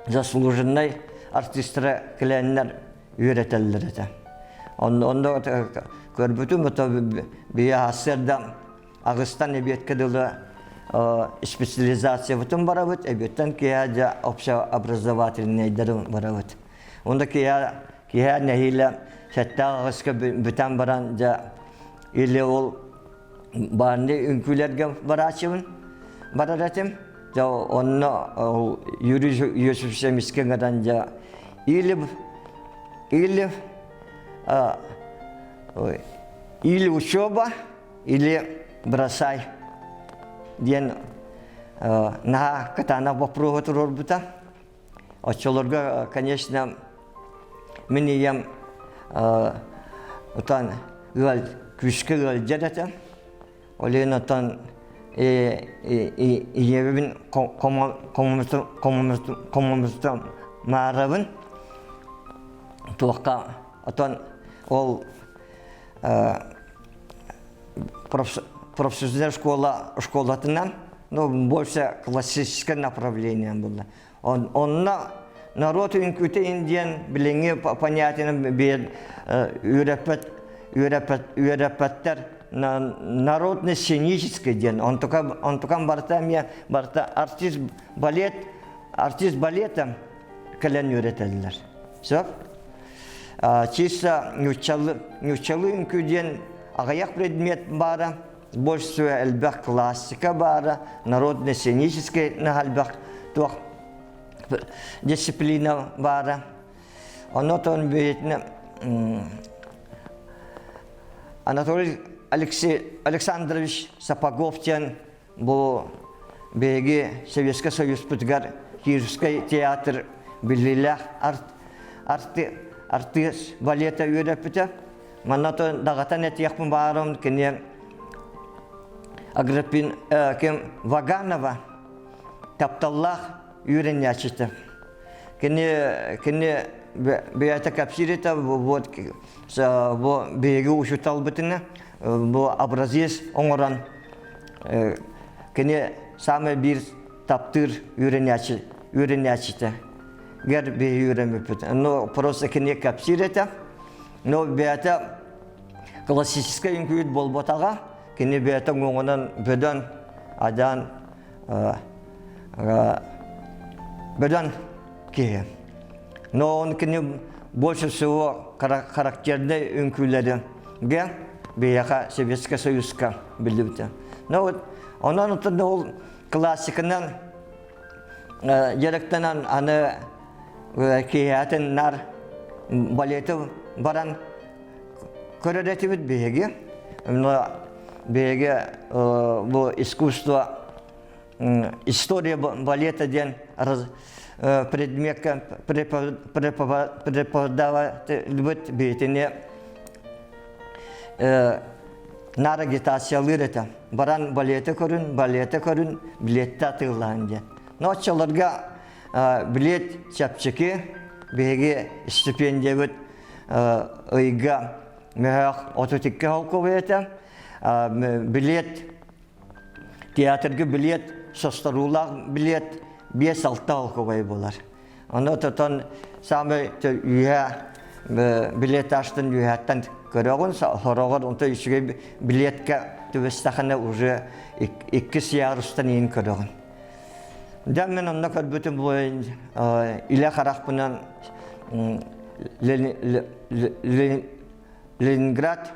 заслуженный артистры кіләнлер үйретелдер еті. Онда көрбітім, бейі асырдан Ағыстан әбеткеділі специализация бұтын бара бұд, әбеттен кейі общеобразовательный әйдері бара бұд. Онда кейі нәхейлі сәттіғі ғысқы бүтін баран или ол барынды үнкүйлерге барачымын барар әтім. Онны Юрий Юсович Мискенгадан или учеба, или бросай. Ден на катана вопрога турор бута. Очолорга, конечно, мен ем отан күшкі жадата. Олен отан ебін коммунистің мағарабын. Туаққа отан ол профессиональная школатынан, но больше классическое направление было. Онна народ инкуте индиан билинги понятен бед юрапаттар народно-сценический день. Он только барта артист балета кален үйретелдер. Все. Чисто нючалы үңкүден ағаяқ предмет бара, больше әлбәқ классика бара, народно-сценический нахалбәқ туақ дисциплина бара. Онотон бейтіне Анатолий Александрович Сапоговтен бұл беге Советский Союз путгар Киевский театр билилях артист балета үйрепіті. Манатон дағатан әтияқпын барым кене Аграппин кем Ваганова тапталлах үйренячыты. Кене бейата капсирита вот беге ушутал бітіні бұл образец оңыран кене самый бір таптыр үйренячыты. Гер беге үйремепіті. Но просто кене капсирита. Но бейата классический үңкүйіт бол ботаға кене бейата оңынан бөден адан бөден кеге. Но он кене больше всего характерный үңкүйлері бейаға Советский Союзға білдіпті. Но вот онан ұтында ол классикынан еректенен аны кейатын нар балеті баран көрәреті біт бейге. Бейге бұл искусство, история балета ден предметка преподаватель бит бейтіне нар агитациялыр еті. Баран балеті көрін, билетті атылған де. Но отчаларға билет чапчыки бейге стипендия бит ұйға мәғақ отутикке халқы еті. Билет, театрғы билет, состарулақ билет 5-6 алқы болар. Оны тұтын самы билет аштын үйәттен көріғын, хорағыр онты үшіге билетке түбістақыны уже 2 сиярыстан ең көріғын. Дәммен онына көрбітім бойын илі қарақпынан Ленинград,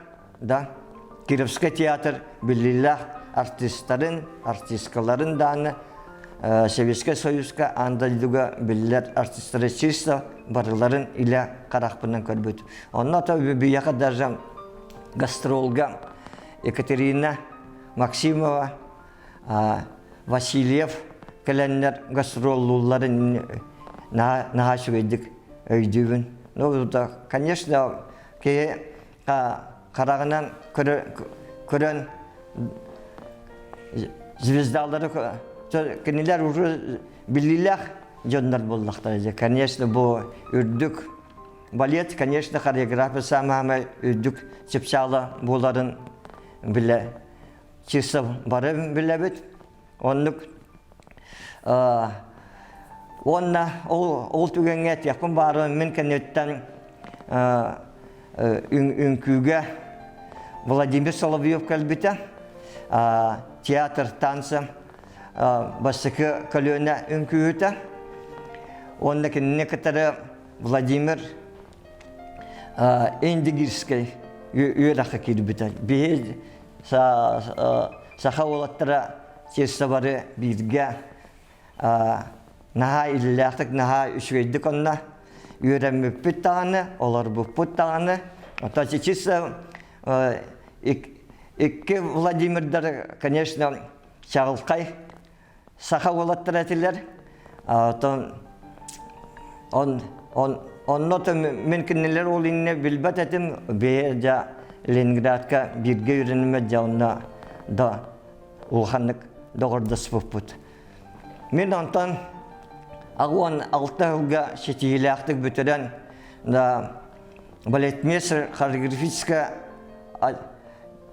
Кировский театр білілләқ артисткаларын даны Советский Союзға андалдыға білілер артисттары чисто барыларын илі қарақпынан көрбіт. Онна таби бияқа даже гастролға Екатерина Максимова, Васильев кәләнлер гастроллуларын наға шүгейдік өйдігін. Конечно, қарағынан көрін звездалары кенелер уже білілер жондар болдықтар. Конечно, бұл үрдік балет, конечно, хореография самамы үрдік чепсалы боларын білі чисто бары білі біт. Онна ол түгенге текпін бары мен кенеттен үңкүйге Владимир Соловьев кәлбіті, театр танцы бастықы көлөне үңкүйіті. Онда некоторы Владимир Эндигирский үйрақы келбіті. Бейд сақа олаттыра тесті бары бірге наға иліліқтік, наға үшвейдік онна үйрәміп бүт тағаны, олар бұп бұт тағаны. Ота чисто Екі Владимирдар, конечно, чағылқай сақа олаттыр әтілер. Онноты мүмкіннелер ол инне білбәт әтім бейде Ленинградқа бірге үйреніме жауына да ұлғанық доғырдыс бұппыд. Мен онтан ағуан 6 жылға шетейлі ақтық бүтірен балетмейстер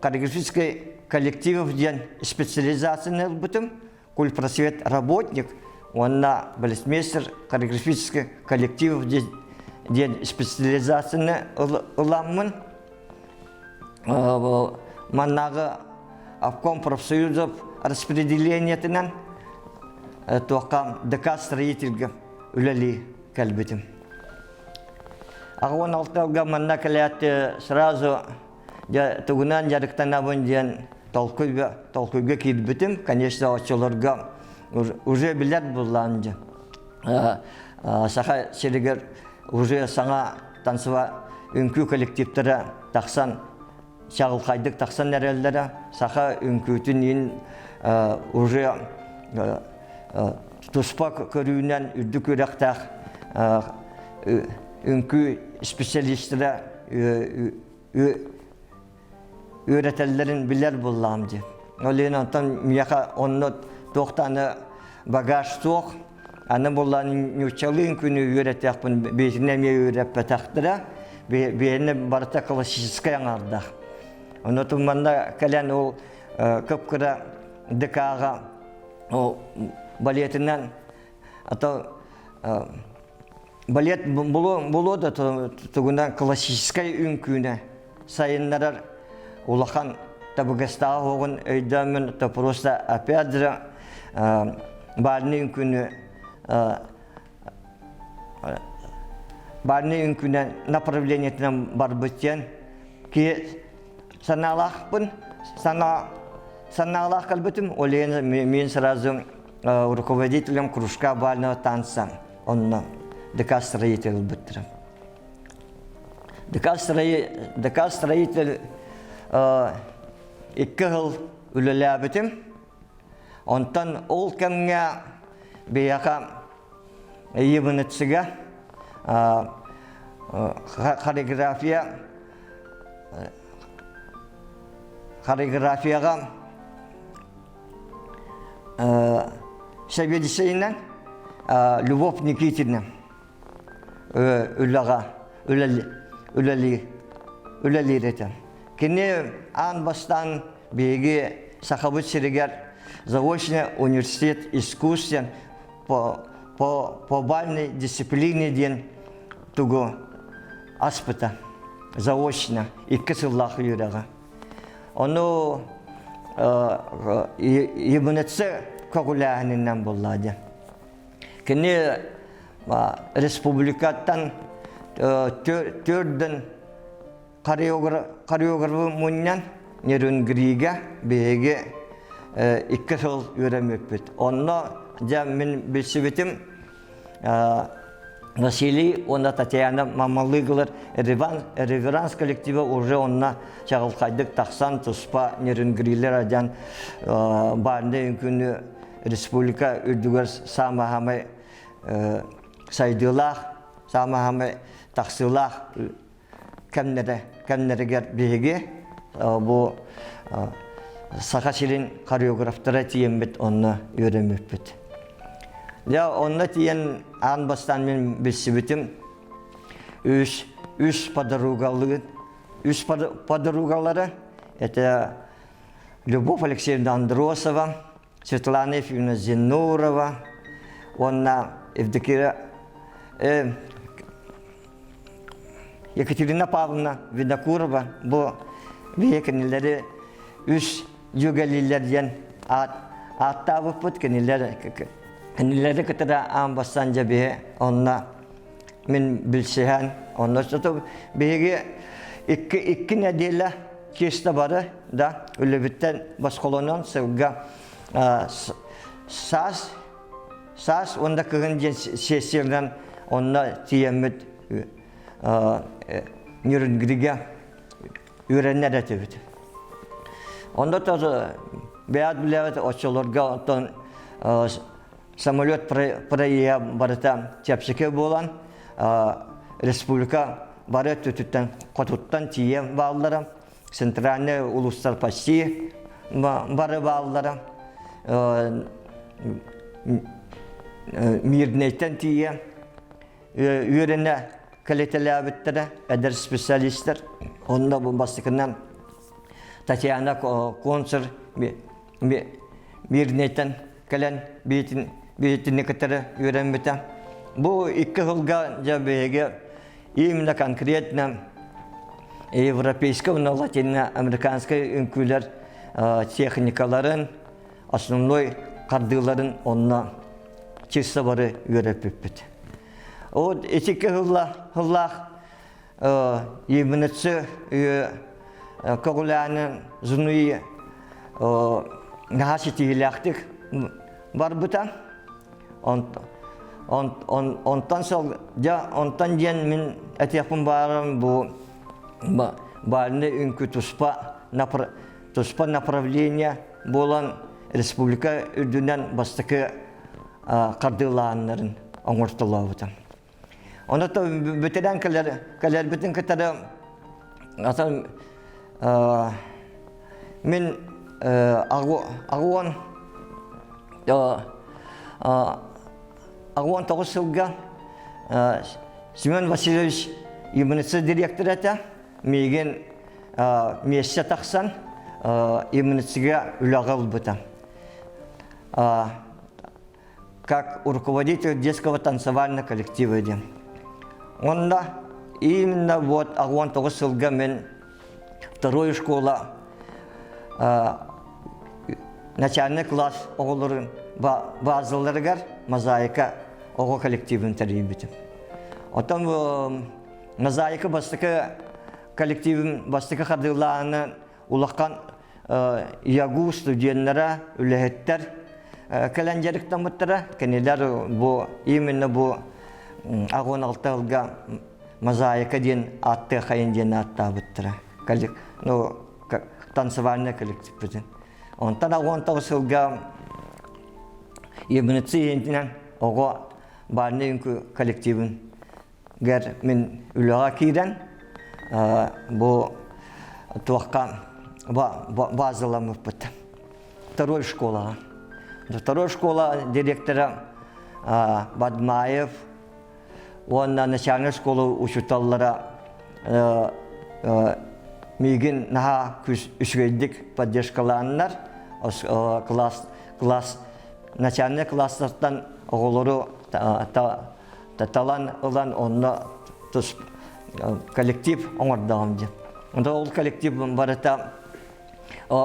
хореографический коллективов ден специализацияны бутым, культпросвет работник, он на балетмейстер хореографический коллективов ден специализацияны ыламын. маннағы обком профсоюзов распределениетінен тоқам ДК строительге үләли кәлбетім. Ағы 16 алға манна кәләтті сразу тұғынан жарықтан абын ден толқуйға кирбетім. Конечно, очыларға уже білер бұлланды. Сақа серігер уже саңа тансыва үнкі коллективтері тақсан шағыл қайдық тақсан әрелдері сақа үнкүтін ең уже тұспа көруінен үрді көріқтақ үнкі специалистері өретелерін білер бұлламды. Олен антон мияқа онны тоқтаны багаж тоқ, аны бұлланы нүчалын күні өретеқпін бетіне ме өретпі тақтыра, бейіні барыта классическай аңардақ. Оны тұманда кәлен ол көпкірі дықаға балетінен, балет болады тұғынан классическай үнкүйіне сайынларар улахан табыгастағы оғын өйдамын, то просто опять же барны үнкүйіне направлениетінен бар бүттен ке саналақпын, саналақ қалбетім, олейін мен сразу руководителем кружка бального танца, онна ДК строитель бүттірім. ДК строитель 2 жыл үлілі бітім. Онтан ол кәмге бейақа ебінітсіге хореографияға Шабедисейнен Любовь Никитина үләли ретен. Кені ан бастан беге сақабыт серегер заочный университет искусствен по бальной дисциплине ден тугу аспыта заочно 2 жыллағы юрага. Оны ебінетсі көгіләғінен болады. Кені республикаттан төрдің хореографы мұннан нерін григе беге 2 жыл өремеппет. Оны мен білсібетім Василий, онда Татьяна Мамалыгылар, реверанс коллективі уже онна шағылқайдық тақсан тұспа нерін грилер адян барында үнкіні республика үрдігер самахамай сайдылақ, самахамай тақсылақ кәмнерігер беге бұл сақашылын хореографтара тиембет онна өремеппет. Онна тиен ан бастан мен білсібітім үш подругалары. Это Любовь Алексеевна Андросова, Светлана Ефимовна Зинурова, онна Евдокия Екатерина Павловна Винокурова. Бұл векенелері үш жүгелілерден аттабы бұд кенелері кітірі ан бастан жабе онна мен білсіген. Онна сөйтіп беге 2 неделя кешті бары да үлібіттен басқолынан сылға сас онда кігін сесерден онна тиемет нерінгіге үйренер әтебет. Онда тоже бәд біләвет очылырға самолет проея барыта тепсеке болан республика бары түтіттен қотуттан тие баллары, центральный улустар пасти бары баллары, мирнейтен тие үйрене кәлетелі әбіттері, әдір специалистер. Онда бұл бастықынан Татьяна консул мирнейтен кәлен бейтіне кітірі үйренбеті. Бұл 2 жылға жабеге именно конкретно европейский, латиноамериканский үнкүлер техникаларын, основной кардыларын онна чисто бары үйрәппет. От этике хыллах ебінетсі көғіләнің зұнуи нағашы тегіләқтік бар бұта. Онтан ден мен әтеқпін барым бұл барыны үнкі тұспа направления болан республика үрдінен бастықы қардыланларын оңыртылау бұта. Онда бөтеден кәлер бүтін кітары мен ағуан 9 жылға Семен Васильевич иммунитет директор әті меген месте тақсан иммунитетге үлағал бұта. Как руководитель детского танцевального коллектива. Онда именно вот ағуан 9 жылға мен второй школа начальный класс оғылырын базыларығар мозаика оғы коллективін тәрейін бітім. Отан мозаика бастықы коллективін бастықы қадылағаны ұлаққан иягу студенттері, үләхеттер кәләнжеріктен мұттыра. Кәнелер именно бұл ағуан 6 жылға мозаика ден атты қайын ден атта бұттыра. Танцевальный коллектив бітін. Онтан ағуан 9 жылға иммунитет ентінен оғы барны үнкі коллективін гәр мен үліға кейден бұл туаққа базаламып бұтты. Второй школа. Второй школа директоры Бадмаев, онна начальная школа учителлары меген наға үшгейдік поддержкаланынар, начальный класстардан оғылыру талан ұлан онны коллектив оңырдағым деп. Онда ол коллектив барыта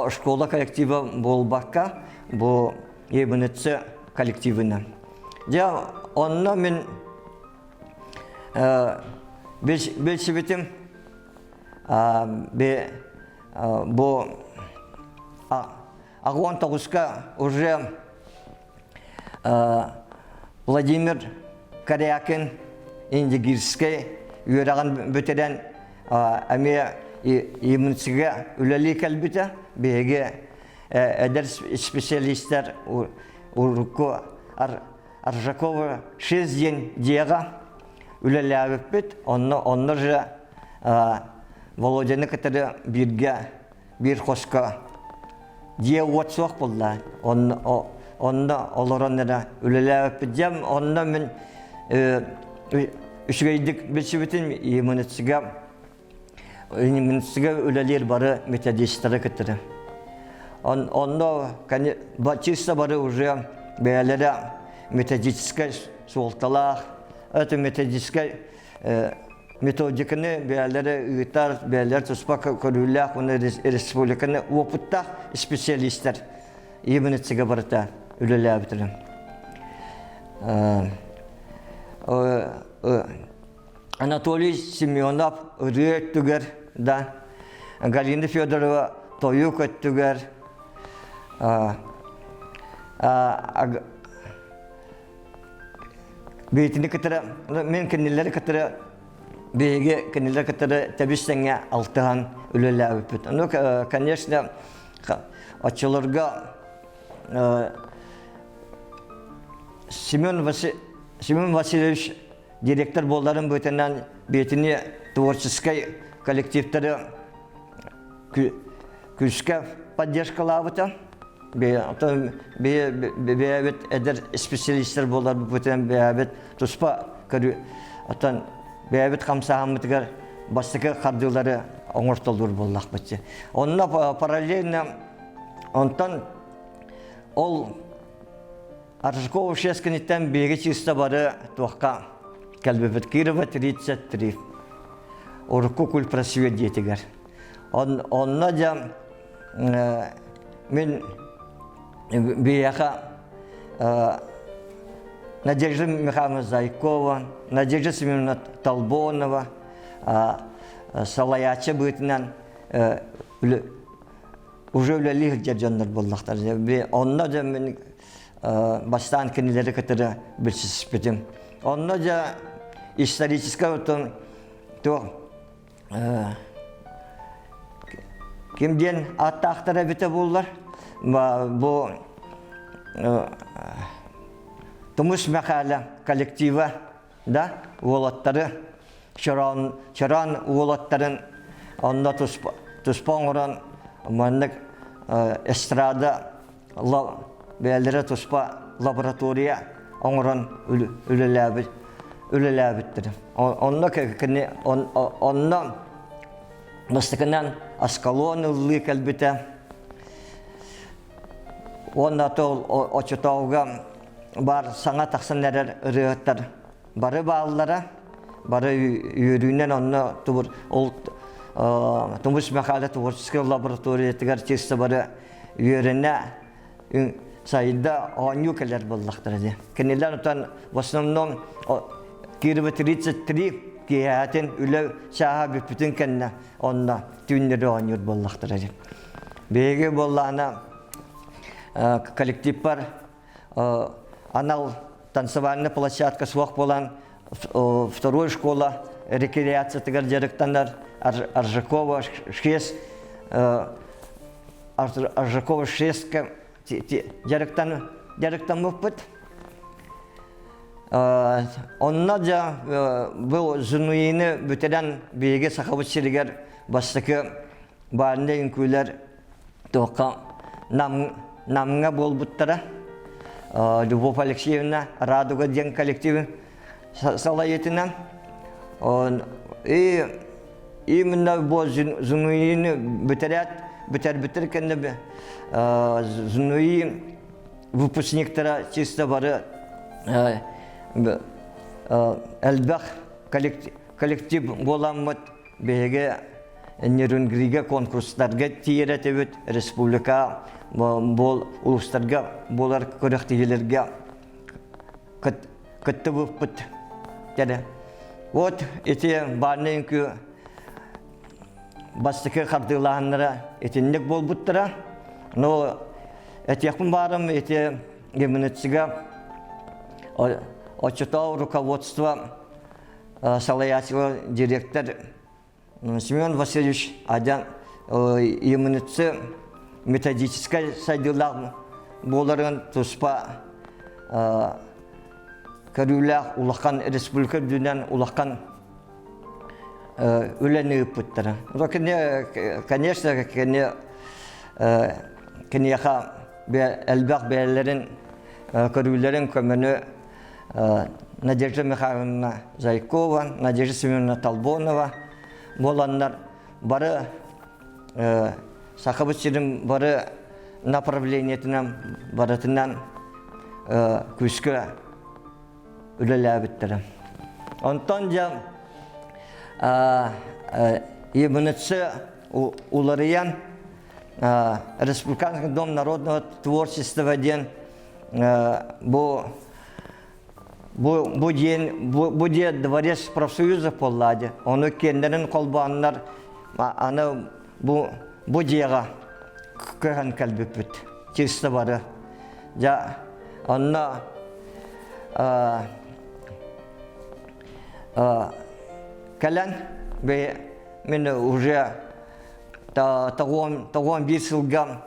школа коллективі болбаққа бұл ебінетсі коллективіне. Онны мен белшебетім бұл ағуан 9-қа уже Владимир Корякин Индигирский үйераған бөтеден әме иммунитетге үләлі кәлбіті беге әдір специалистер Урко Аржакова 6 ден деға үләлі әбіп біт. Онны же Володяны кітірі бір қосқа де отсоқ болды. Онда оларанlara ülelep gideceğim. Ondan ben üçgeydik beşibetin immunitetsige üleler barı metodistlere gittiler. Onda hani çista barı уже belirli metodistske soltalar, öte metodistske metodikini belirli üyeler, belirli tutsak kurullar, onu respublikanın oputta spesyalistler immunitetsige barıta. Ülelep bitirin. Anatoly Semyonov ürüyet tüger da Galina Fyodorova toyuk öttüger. Beytini kıtırı, men kendileri kıtırı, beyge kendileri kıtırı tabistenge altıhan ülelep bitirin. Onu, конечно, açılırga Семен Васильевич директор болдарын бөтеннен бетіне творческий коллективтері күшке поддержкалабыты. Бейбет әдір специалистер болдар бөтеннен бейбет тұспа көрі. Бейбет қамсағымытығар бастықы қардылары оңыртылыр болдақ бөтті. Онына параллельно онтан ол Аржакова 6 кенеттен беге чиста бары туаққа кәлбебет Кирова 33. урку куль просвет детигер. Онна жа мен бияха Надежда Михайловна Зайкова, Надежда Семеновна Толбонова, Салаячы бытынан уже үлелих жәржандар болдақтар. Онна жа мен бастан кенелері кітірі білсіспетім. Онна жа историческа өтін кемден аттақтара біті болдылар. Бұл Тумус мәқәлі коллектива, да, уолаттары, чаран уолаттарын, онда туспан оран, мәнік эстрада, бәлдері туспа лаборатория, оңыран үлеләбіттір. Онда мұстықынан аскалон ұлы кәлбіті, онда тол очытауға бар саңа тақсын әрер үріғіттар. Бары бағылара, бары үйірінен онына тұмыс мәқалы творческий лабораториятығар тесті бары үйіріне сайында оңю кәлер болдақтыр. Кенелер ұтан в основном кирбі 33 кейәтін үлі шаға бүпітін кәнне онына түйіндері оңюр болдақтыр. Беге боллағына коллектив бар, анал танцевальная площадка свох болан, вторая школа рекреация тигар директордар Аржакова 6, Аржакова 6 директор мөппет. Онна жа бұл зунуйыны бүтерен бейге сақабыт шерігер бастықы барында үнкөйлер тоққа намыңа бол бұттара. Любовь Алексеевна, Радуга ден коллективы салаетінен. И именно бұл зунуйыны бүтер кәнді зунуйы выпускниктара чисто бары әлбәқ коллектив боламыд бәйге нерүнгіге конкурстарға тиеретебіт республика бол улустарға болар көріқтігелерге күтті бұппыт. Вот эти барны үнкі бастықы қардылағынлары етіндік бол бұттыра. Но әтеқпін барым әте гемінетсіға отчетау руководство Салаячего директор Семен Васильевич Адян гемінетсі методической сайдылақ боларын тұспа көріләқ улаққан республика дүнен улаққан өләні үппіттірі. Конечно, кенеға әлбәқ бәлерін көрілерін көміні Надежда Михайловна Зайкова, Надежда Семеновна Толбонова боландар бары сақыбыт жерім бары направлениетінен барытынан күшкі үлеләбіттірі. Онтан жа ебінітсі уларыян Республиканский дом народного творчества ден бұл ден дворец профсоюзов полладе. Оны кендерін қолбанлар аны бұл деға көген кәлбіп бүт. Чисті бары. Онына кәлін мен уже тағуан бір сылған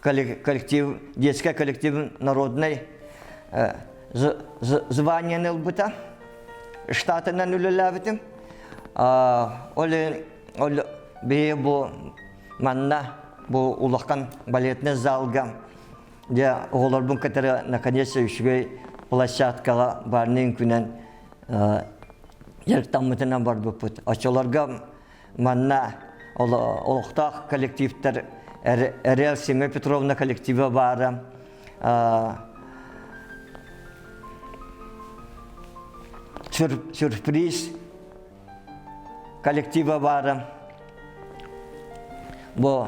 коллектив, детский коллектив народный званиені ұлбыта, штатынан үліләбітім. Олы бейі бұл манна, бұл ұлаққан балетный залға. Оғылар бұн кәтірі наконец үшігей площадкаға барнын күнен еріктамытынан бар бұппыт. Açılarga manna олықтақ коллективтер Әрел Семей Петровна коллективі бары. Сюрприз коллектива бары. Бу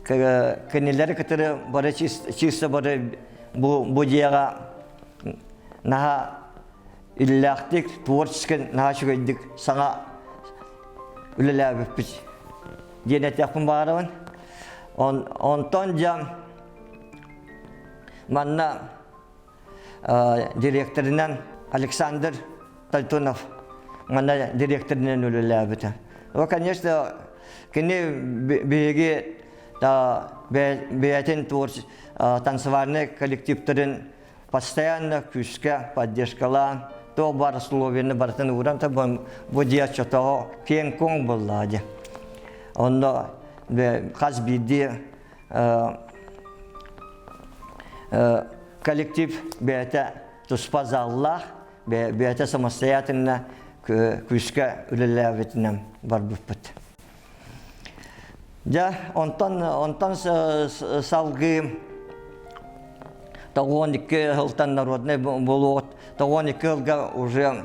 кенелер которые бары чисто бары бу дияга наха иллахтик творческий наха шугайдик саңа үлеләбеппит. Денетякын барывын. Онтон жам манна директорынан Александр Тальтунов манна директорынан үлеләбет. Конечно, кене беге да беятин творческий танцевальный коллективтерин постоянно күшке поддержкала. То бар словени бартын урам та бу дия чото кен кон буллади. Онда хас биди коллектив бета туспазаллах бета самостоятельно күшке үлеләбетинем бар буппут. Ja, онтан салгы Тогон ике хылтан народный болот. Тогон ике хылга уже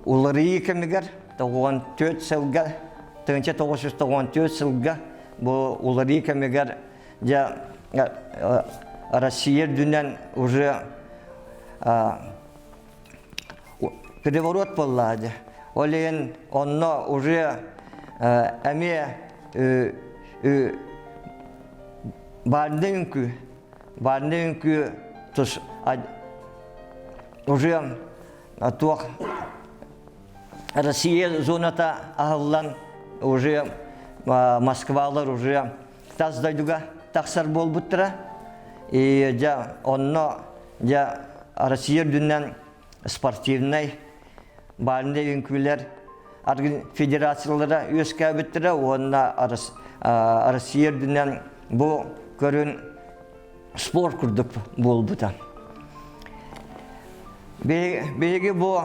улары кемигер. Тогон 4 сылга. Тынча 994 сылга бу улары кемигер. Ja Россия дүнен уже переворот боллады. Олен онно уже эме Бардынку тус уже тух Россия зоната агыллан уже Москвалар уже таз дайдуга таксар болбуттыра и жа онно жа Россия дүннен спортивный бардынкулер федерациялары өскәбиттіре онна Россия дүннен бу көрін спорт күрдік болбыта. Беге бу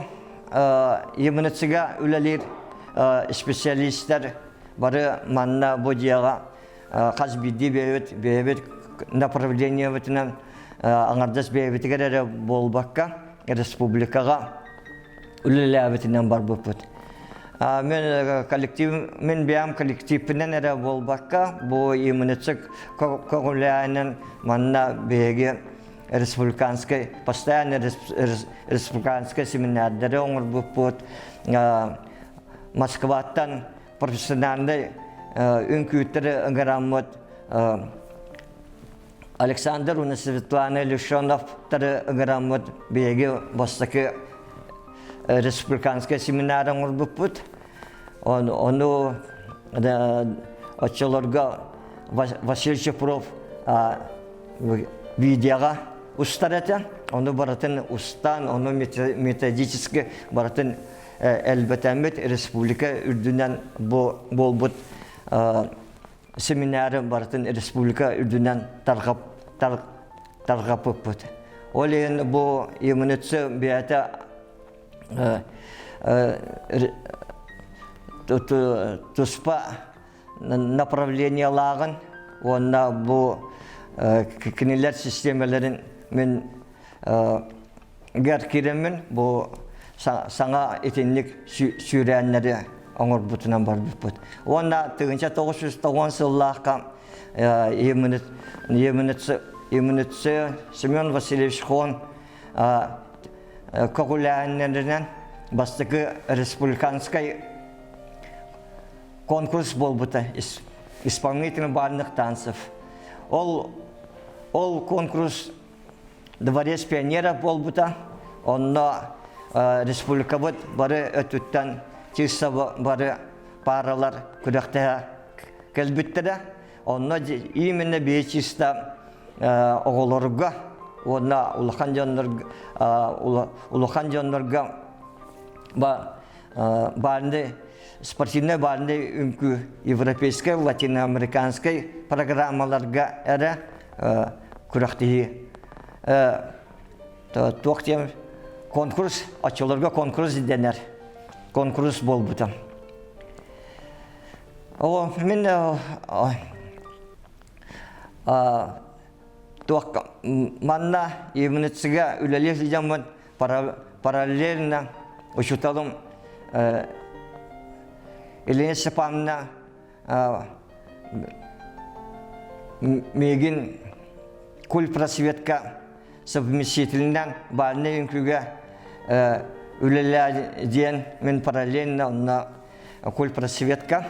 емінетсіға үлелер специалисттер бары манна бу дияға қазбиді бейбет направление бітінен аңардас бейбетігер әрі болбаққа республикаға үлелі бітінен бар бұпыт. Мен бәм коллективінен әрі болбаққа бұл емінетсік көңіләйінен манна беге республиканской, постоянно республиканской семинардары оңыр бұппыт. Москваттан профессиональный үнкүйттері ұңғырамыд. Александр Светлана Илюшоновтары ұңғырамыд беге бастықы республиканский семинар оңыр бұппыт. Оны отчыларға Василий Чепров видеоға ұстар әті. Оны баратын ұстан, оны методически баратын әлбәтәмет республика үрдінен болбыт семинары баратын республика үрдінен тарғап бұппыт. Ол ең бұл емінетсі бәйті туспа направлениялағын, онна бұл кінелер системаларын мен гәр керемін, бұл саңа етенлік сүйрәнлері оңыр бұтынан бар бұппыт. Онна 1990 сыллаққа емінетсі Семен Васильевич Хон көңіләнлерінен бастықы республиканской конкурс болбыта, исполнительный бальных танцев. Ол конкурс Дворец пионера болбыта, онно республика бұд бары өтіттен тиса бары паралар күріқтіға кәлбіттірі. Онно именно бейчиста оғылырға, онна улахан жонларға барынды спортивный барынды үнкі европейской, латиноамериканской программаларға әрі күріқтігі. Тоқтем конкурс, açılırga конкурс денер. Конкурс бол бұтам. Мен манна емінетсіге үлелер деймін параллельно учиталым Елена Степановна мегин куль просветка совместительно бальный инкуга улеля день мен параллельно на куль просветка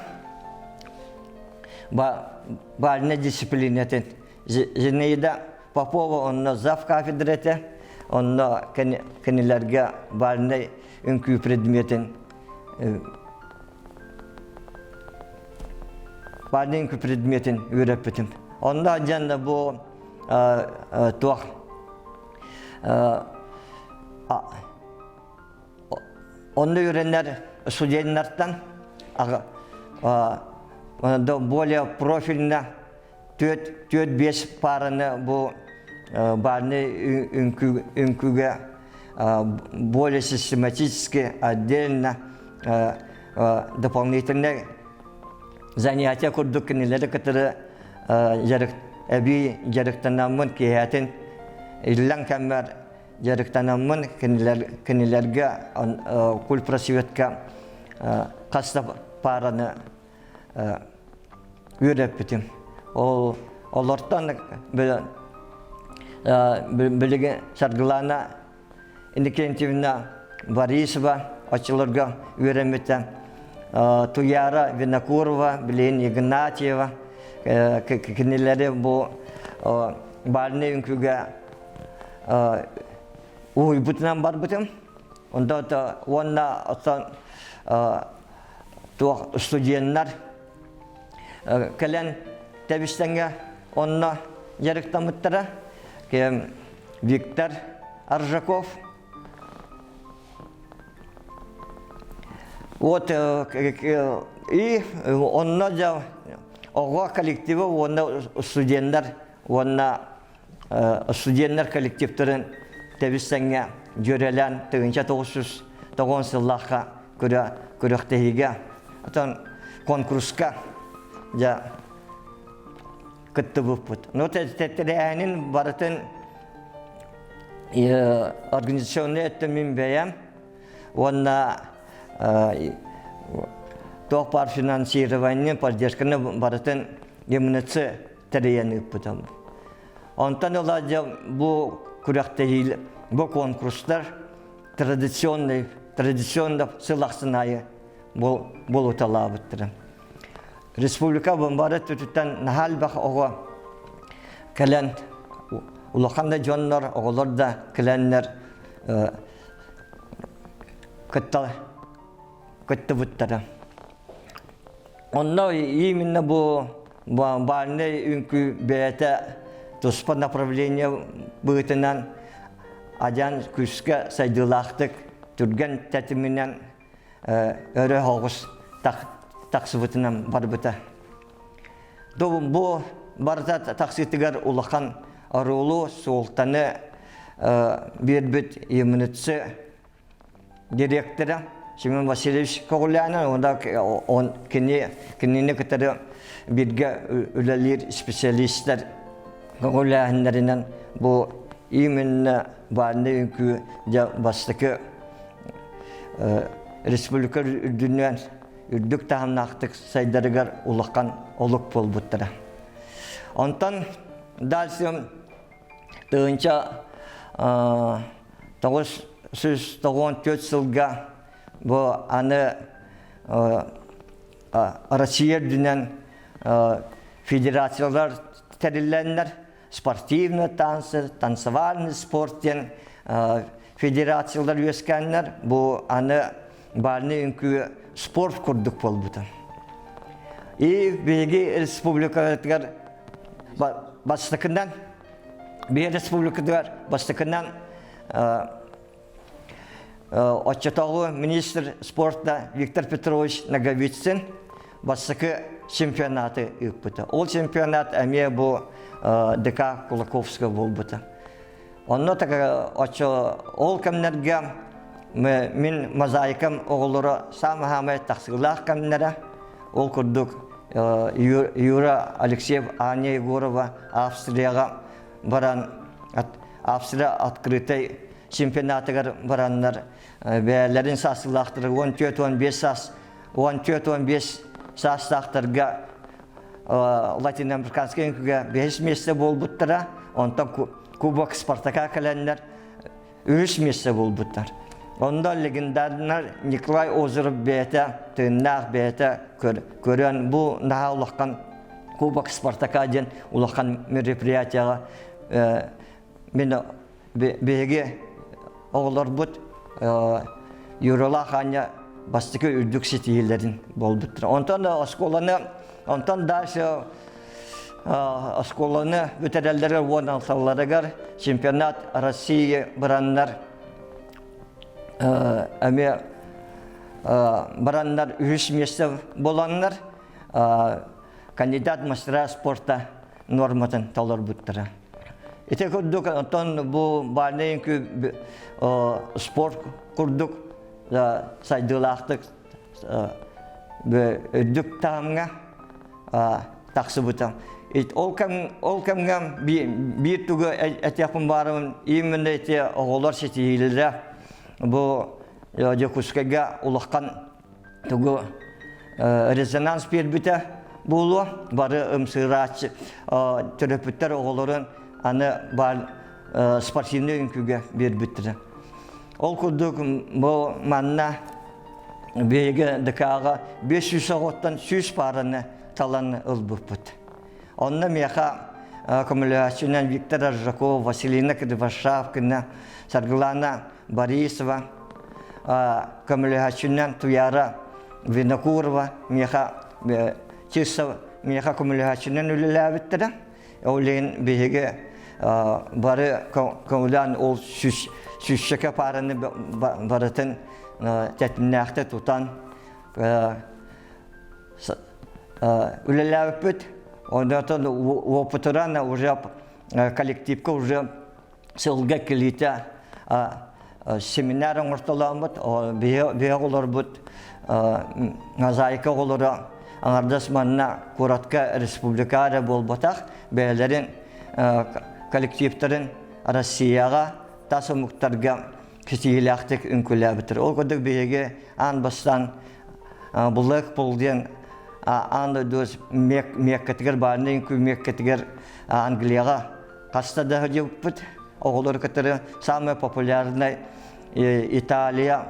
бальная дисциплина тен Зинаида Попова он зав кафедрете он каниларга бальный инку предметен бальный инку предметен үйрәппетим. Онда жанна бу туак онда үйренер студенттардан более профильно 4-5 параны бу бальный инкуга более систематически отдельно дополнительные занятия курдук кенелери, которые жарыктанамын кейәтен иллән кәммәр жарыктанамын кенелерге куль просветка каста параны үйрәппетим. Олардан білігі Саргылана Индикентьевна Борисова очылырға үйрәметтен. Туяра Винокурова, Блин Игнатьева, кенелері бұл бальный үнкіге ұйбытынан бар бұтым. Онда онна студенттар кәлен тәбістенге онна жарықтамыттыра. Виктор Аржаков. Вот и онна жа ого коллективі онна студенттар коллективтерін тәбістенге жөрелен тығынша 990 сыллаққа көріқтегіге конкурсқа жа күтті бұппыт. Но тәттірәнін барытын организационный әттімін бәйім, онна тоқпар финансированиен поддержканы барытын емінітсі тәрейені үппітім. Онтан олады бұл күріқтегілі, бұл конкурстар традиционный сылақсынайы бұл ұталабыттырым. Республика бомбары түтіттен нахал бақ оғы кәлен, ұлықанда жонлар, оғылар да кәленлер күтті бұттары. Онда именно бұл бальный үнкі бәйті тұспа направление бұғытынан адан күшке сайдылақтық түрген тәтімінен өрі оғыз тақсыбытынан бар бұта. Бұл барда тақсытығар ұлақан арулу соғылтаны бербіт емінітсі директоры Семен Васильевич Коғылянын, онда кенені күтірі бірге үләлер специалисттер Коғыляндарынан бұл именно барды үнкі бастықы республика үрдінен үрдік тағымнақтық сайдарығар ұлыққан олық бол бұттыра. Онтан дәлсім тұғынша 994 жылға бұл аны Россия дүнен федерациялар тәрілленлер, спортивный танцы, танцевальный спорттен федерациялар өскенлер, бұл аны барлы үнкі спорт күрдік бол бұты. И бейгі республикалар бастықынан, бей республикалар бастықынан отчетовый министр спорта Виктор Петрович Наговицын бастықы чемпионаты үппіті. Ол чемпионат әме бұл ДК Кулаковска бол бұты. Онно така ол кәмнерге мен мозаикам оғылыры самы-хамай тақсығылақ кәмнері ол күрдік Юра Алексеев Аня Егорова Австрияға баран Австрия открытой чемпионатыгар бараннар бәләрен сасылақтыры 14-15 састақтырға латиноамериканский күге 5 месте болбуттара, онтан Кубок Спартака кәләннәр 3 месте болбуттар. Онда легендарнар Николай Озеров бәйті, тыыннақ бәйті көрен бұл наға ұлаққан Кубок Спартака ден ұлаққан мероприятияға мені бәйге оғылар бұд Юрала қания бастықы үрдік сетиелерін болбуттар. Онтан дальше осколаны өтерелдері 16-ларығар чемпионат Россия бұраннар әме бұраннар 3 месте боланнар кандидат мастера спорта норматын талар бұттыра. Ете күрдік, онтан бұл барнайын көй спорт күрдік сайдылақтық өдік тағымға тақсы бұтам. Ол кәмгім бір түгі әтеқпін барымын, именно әте оғылар сетейілі бұл декускайға ұлыққан түгі резонанс бербіті болу, бары ұмсырач түріпіттер оғыларын аны бар спортивный үнкіге бербіттірі. Ол күрдік бұл манна бейгі дықаға 500 ағыттан 100 параны таланы ұлбұппыт. Онна меха аккумуляционен Виктор Аржаков, Василина Кривошапкина, Сарглана Борисова, аккумуляционен Туяра Винокурова, меха чисто меха аккумуляционен үліләбіттірі. Олейін бейгі бары көңілен ол сүшшікі параны барытын тәтімнәқті тұтан үліләбі бүт. Ондан опытыраны уже коллективка уже сылға келейті семинарын ұрталамыд, бейі олар бұд, ғазайқа олары аңардас манна Куратка республикары болбатақ, бәйлерін коллективтерін Россияға тасы мұқтарға кітігіліқтік үнкілі бітір. Ол көдік бейге аң бастан бұлық бұлден аңды дөз меккетігер барының көй меккетігер Англияға қастады деп бұд. Оғылыр кітірі самый популярный Италия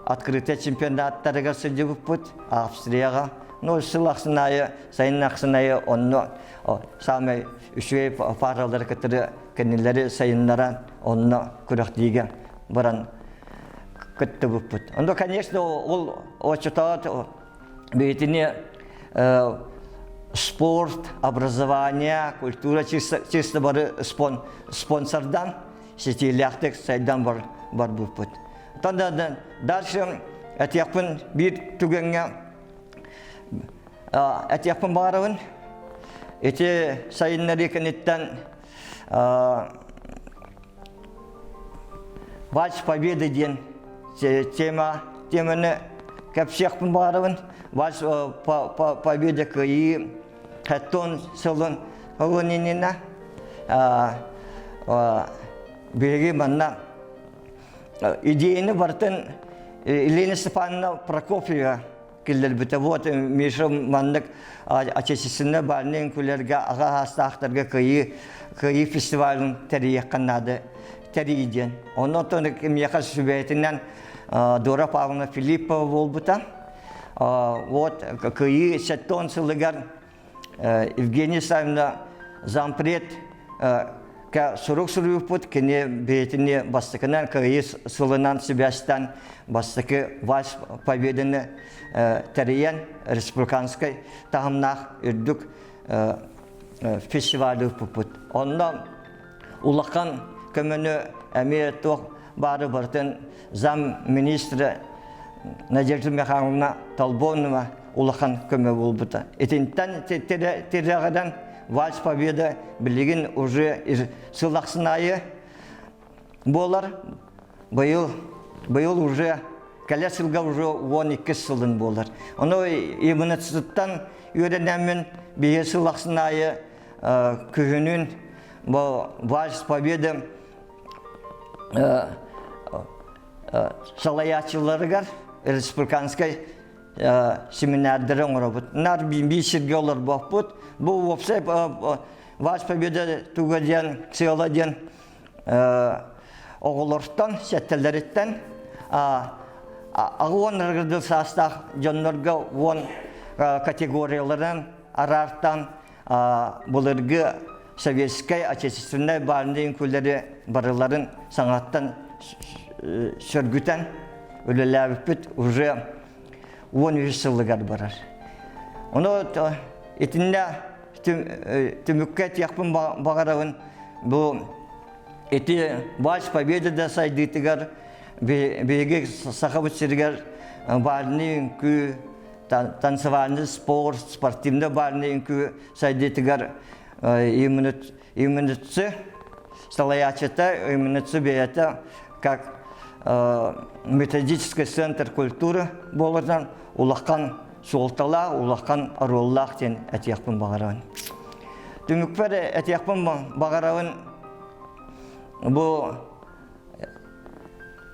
открытый чемпионаттарыға сөйдеп бұд. Австрияға. Но сылақсынайы, сайынақсынайы оны самый үшвей паралар кітірі кәнелері сайынларан оны күріқтейге баран күтті бұд. Онда, конечно, ол очытауат бейтіне спорт, образование, культура чисто бары спонсордан, сетиляқтық сайдан бар бұд. Тонда дальше әтияқпын бір түгенге әтияқпын бағарауын, әте сайынлары кәнеттен Вальс Победы ден теманы кәпсияқпын бағарауын, Вальс Победы күйі қәттон сылын ғылыненена береге манна идейны бартын Елена Степановна Прокофьева келдер біті. Вот межі мандық ачесісіні барнен көлерге аға астақтарға күйі фестивалін тәрейек қанады тәрейден. Оның тұны кемеқа сүбәйтінен Дора Павловна Филиппова бол бұта. Вот күйі сәттон сылығар Евгения Савина зампред сұрық сұрып бұд, кене бейтіне бастықынан күйі сылынан сөбәстен бастықы Вальс Победыны тәрейен республиканскай тағымнақ үрдік фестивалі бұд. Онда ұлаққан көміні әме тоқ бары бартын зам министрі Надежда Михайловна Толбонова улахан көмі бол бұта. Етінтен терағадан Вальс Победа білеген уже сылақсынайы болар. Байыл уже, кәлі сылға уже 12 сылын болар. Оны иммунитеттен үйренемін бейі сылақсынайы күхінін Вальс Победа салаячыларыгар республиканскай семинардары оңырабыт. Нар бейшірге олар бақпыт. Бұл опсай Ваш Победа тугаден, ксиоладен оғылырттан, сәттелеріттен ағуан ырғырдыл састақ жонларға он категорияларын арартан бұлырғы советскай, отечественной барынды инкулері барыларын саңаттан сөргітен өлеләбіппіт уже 13 жылығар барар. Оны етінде түмікке тияқпын бағарауын бұл еті Ваш Победа да сайдытығар беге сақабыт сергер барыны үнкі танцевальный спорт, спортивный барыны үнкі сайдытығар именно стоячета, именно бейта как методический центр культуры болырдан улаққан солтала, улаққан аруллақ ден әтияқпын бағарауын. Түмікпәрі әтияқпын бағарауын бұл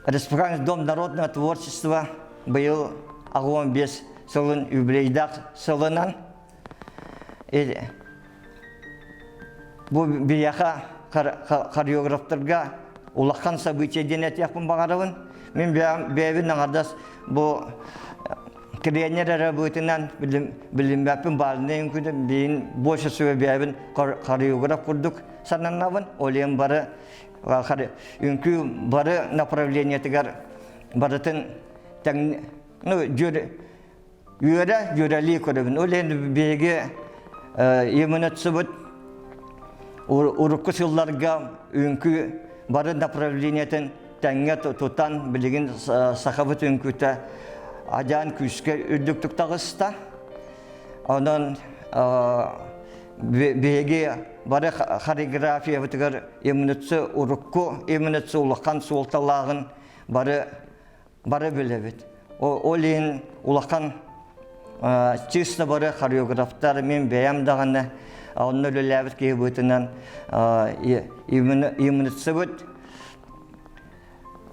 Республиканский дом народного творчества был 15 сылын юбилейдақ сылынан. Бұл бияқа хореографтарға улаққан события ден әтияқпын бағарауын. Мен бәйбін аңардас бұл тренер работынан білімбәпін барыны үңкіді бейін бошы сөй бәйбін хореограф құрдық сананавын. Олен бары үңкі бары направление тігар барытын жүрәлі көрібін. Олен бейге емінетсі бұд ұрыққы сылларға үңкі бары направлениетін тәңе тұтан білігін сақабыт үңкіті Адан күшке үрдіктік тағыста. Онан беге бары хореография бұтығар емінетсі ұрыққы, емінетсі ұлаққан суылталағын бары білебет. Ол ең ұлаққан чисто бары хореографтар мен бәйамдағаны оны өліләбіт кей бұтынан емінетсі бұт.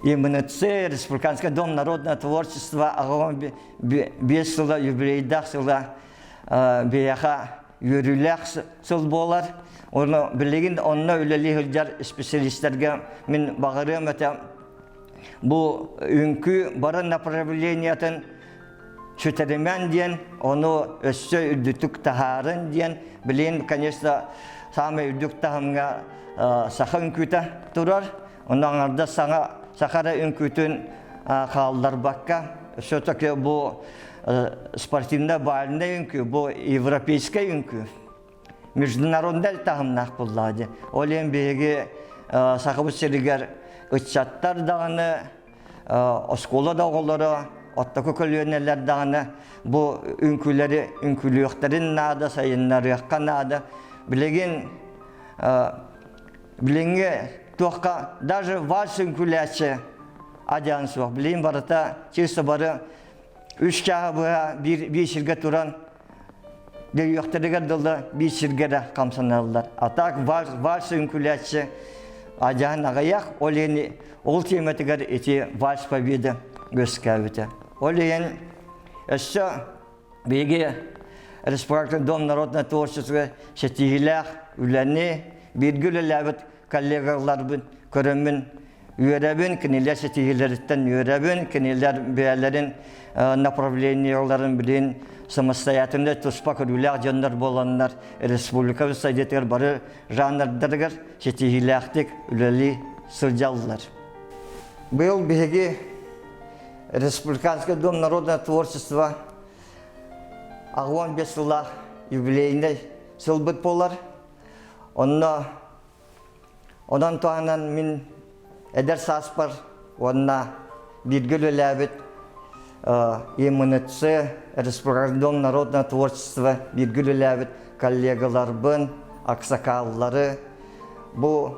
ИМНЦ, Республиканский дом народного творчества, 5 жылы юбилейдақ жылы бияқа үйіріләқ сыл болар. Оны білеген, онына өлелі үлдер специалистерге мен бағырым өте бұл үнкі бары направлениятын чөтерімен ден, оны өссі үрдітік тағарын ден, білген, конечно, самы үрдік тағымға сақы үнкіті тұрар. Ондан арда Сахара үнкүтін қалдар баққа. Все-таки бұл спортивный барында үнкі, бұл европейский үнкі. Международный тағымнақ бұллады. Олен бейге сақыбы серігер үтчаттар дағаны, оскола дағылары, оттақы көлөнелер дағаны, бұл үнкілері, үнкіліқтерін нады, сайынлары яққа нады. Білінге тоққа, даже вальс үнкіләші адянсы бақ. Білейін барыта, честі бары үш қағы бұға бір шерге тұран, бір үйіқтірігер дылды бір шергері қамсаналылар. Атақ вальс үнкіләші адян ағаяқ, ол теметігер еті Вальс Победа көскәбіті. Ол ең өсі бейге Республиканский дом народного творчества шетігіләқ, үләне, біргілі ләбіт коллегалар бұн, көрімін, үйеребін, кінелер шетігілеріттен үйеребін, кінелер бәлерін направленияларын білін, самостоятельно тұспа көріләқ жандар боландар, республика сайдетігер бары жанрдырғыр, шетігіләқтік үләлі сылжалылар. Бұл беге Республиканский дом народного творчества 15 жылға юбилейінде сылбыт болар. Ondan tuğanan min eder saspar, onunla birgül lәбіт емінітсі, Республиканский дом народного творчества birgül lәбіт коллегалар бұн, ақсақалылары. Бұл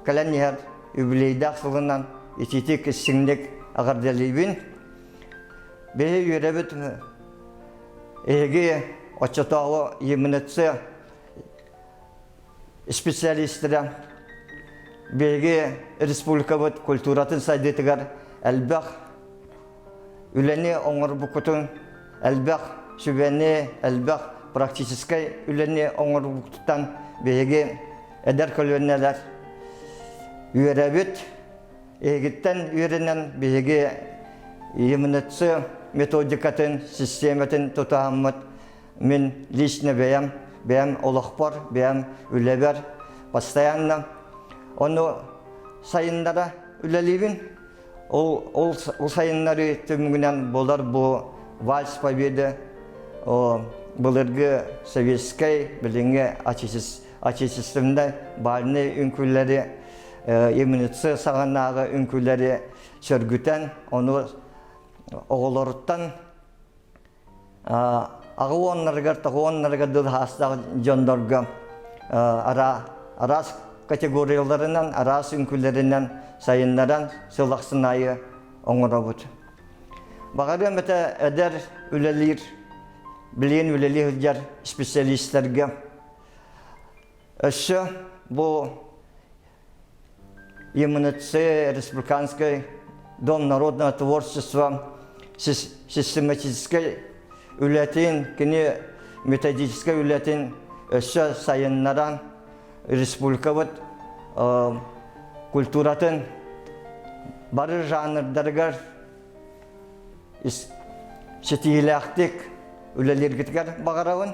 кәләнер юбилейдақ сылынан ететек ішіңдік ағырделейбін. Бәйі үйрәбіт әге очатауы емінітсі специалистері Беге республика бұд культуратын сайдетігер әлбәқ үләне оңыр бұқытын, әлбәқ сүбәне, әлбәқ практическай үләне оңыр бұқытан бейге әдәр көлөнелер. Үйерәбет, егіттен үйерінен бейге емінетсі методикатын, систематын тұтамыд мен личный бәйім олықпар, бәйім үләбер, постоянно. Оны сайындара үләлейбін. Ол сайынлары түмігінен болар бұл вальс победы, бұлырғы советскай, біліңе отечественной барлны үнкілері, емінетсі сағанағы үнкілері сөргітен, оны оғылырыттан ағуонларға дұл хастағы жондорға арас категорияларынан, арас үнкілерінен сайынларан сылақсын айы оңыра бұд. Бағары мәті әдер үлелер, білген үлелер специалисттерге өсі бұл иммунация республиканской Дом народного творчества систематической үлетін, кені методической үлетін өсі сайынларан республика бұд культуратын бары жанрдарға сетиләқтік үлелергітігер бағарауын.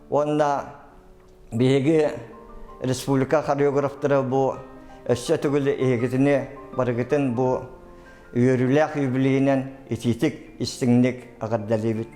Онда бейге республика хореографтары бұл өсі түгілі егітіне барығытын бұл үйіріләқ юбилейінен ететік істіңнік ағырдалебет.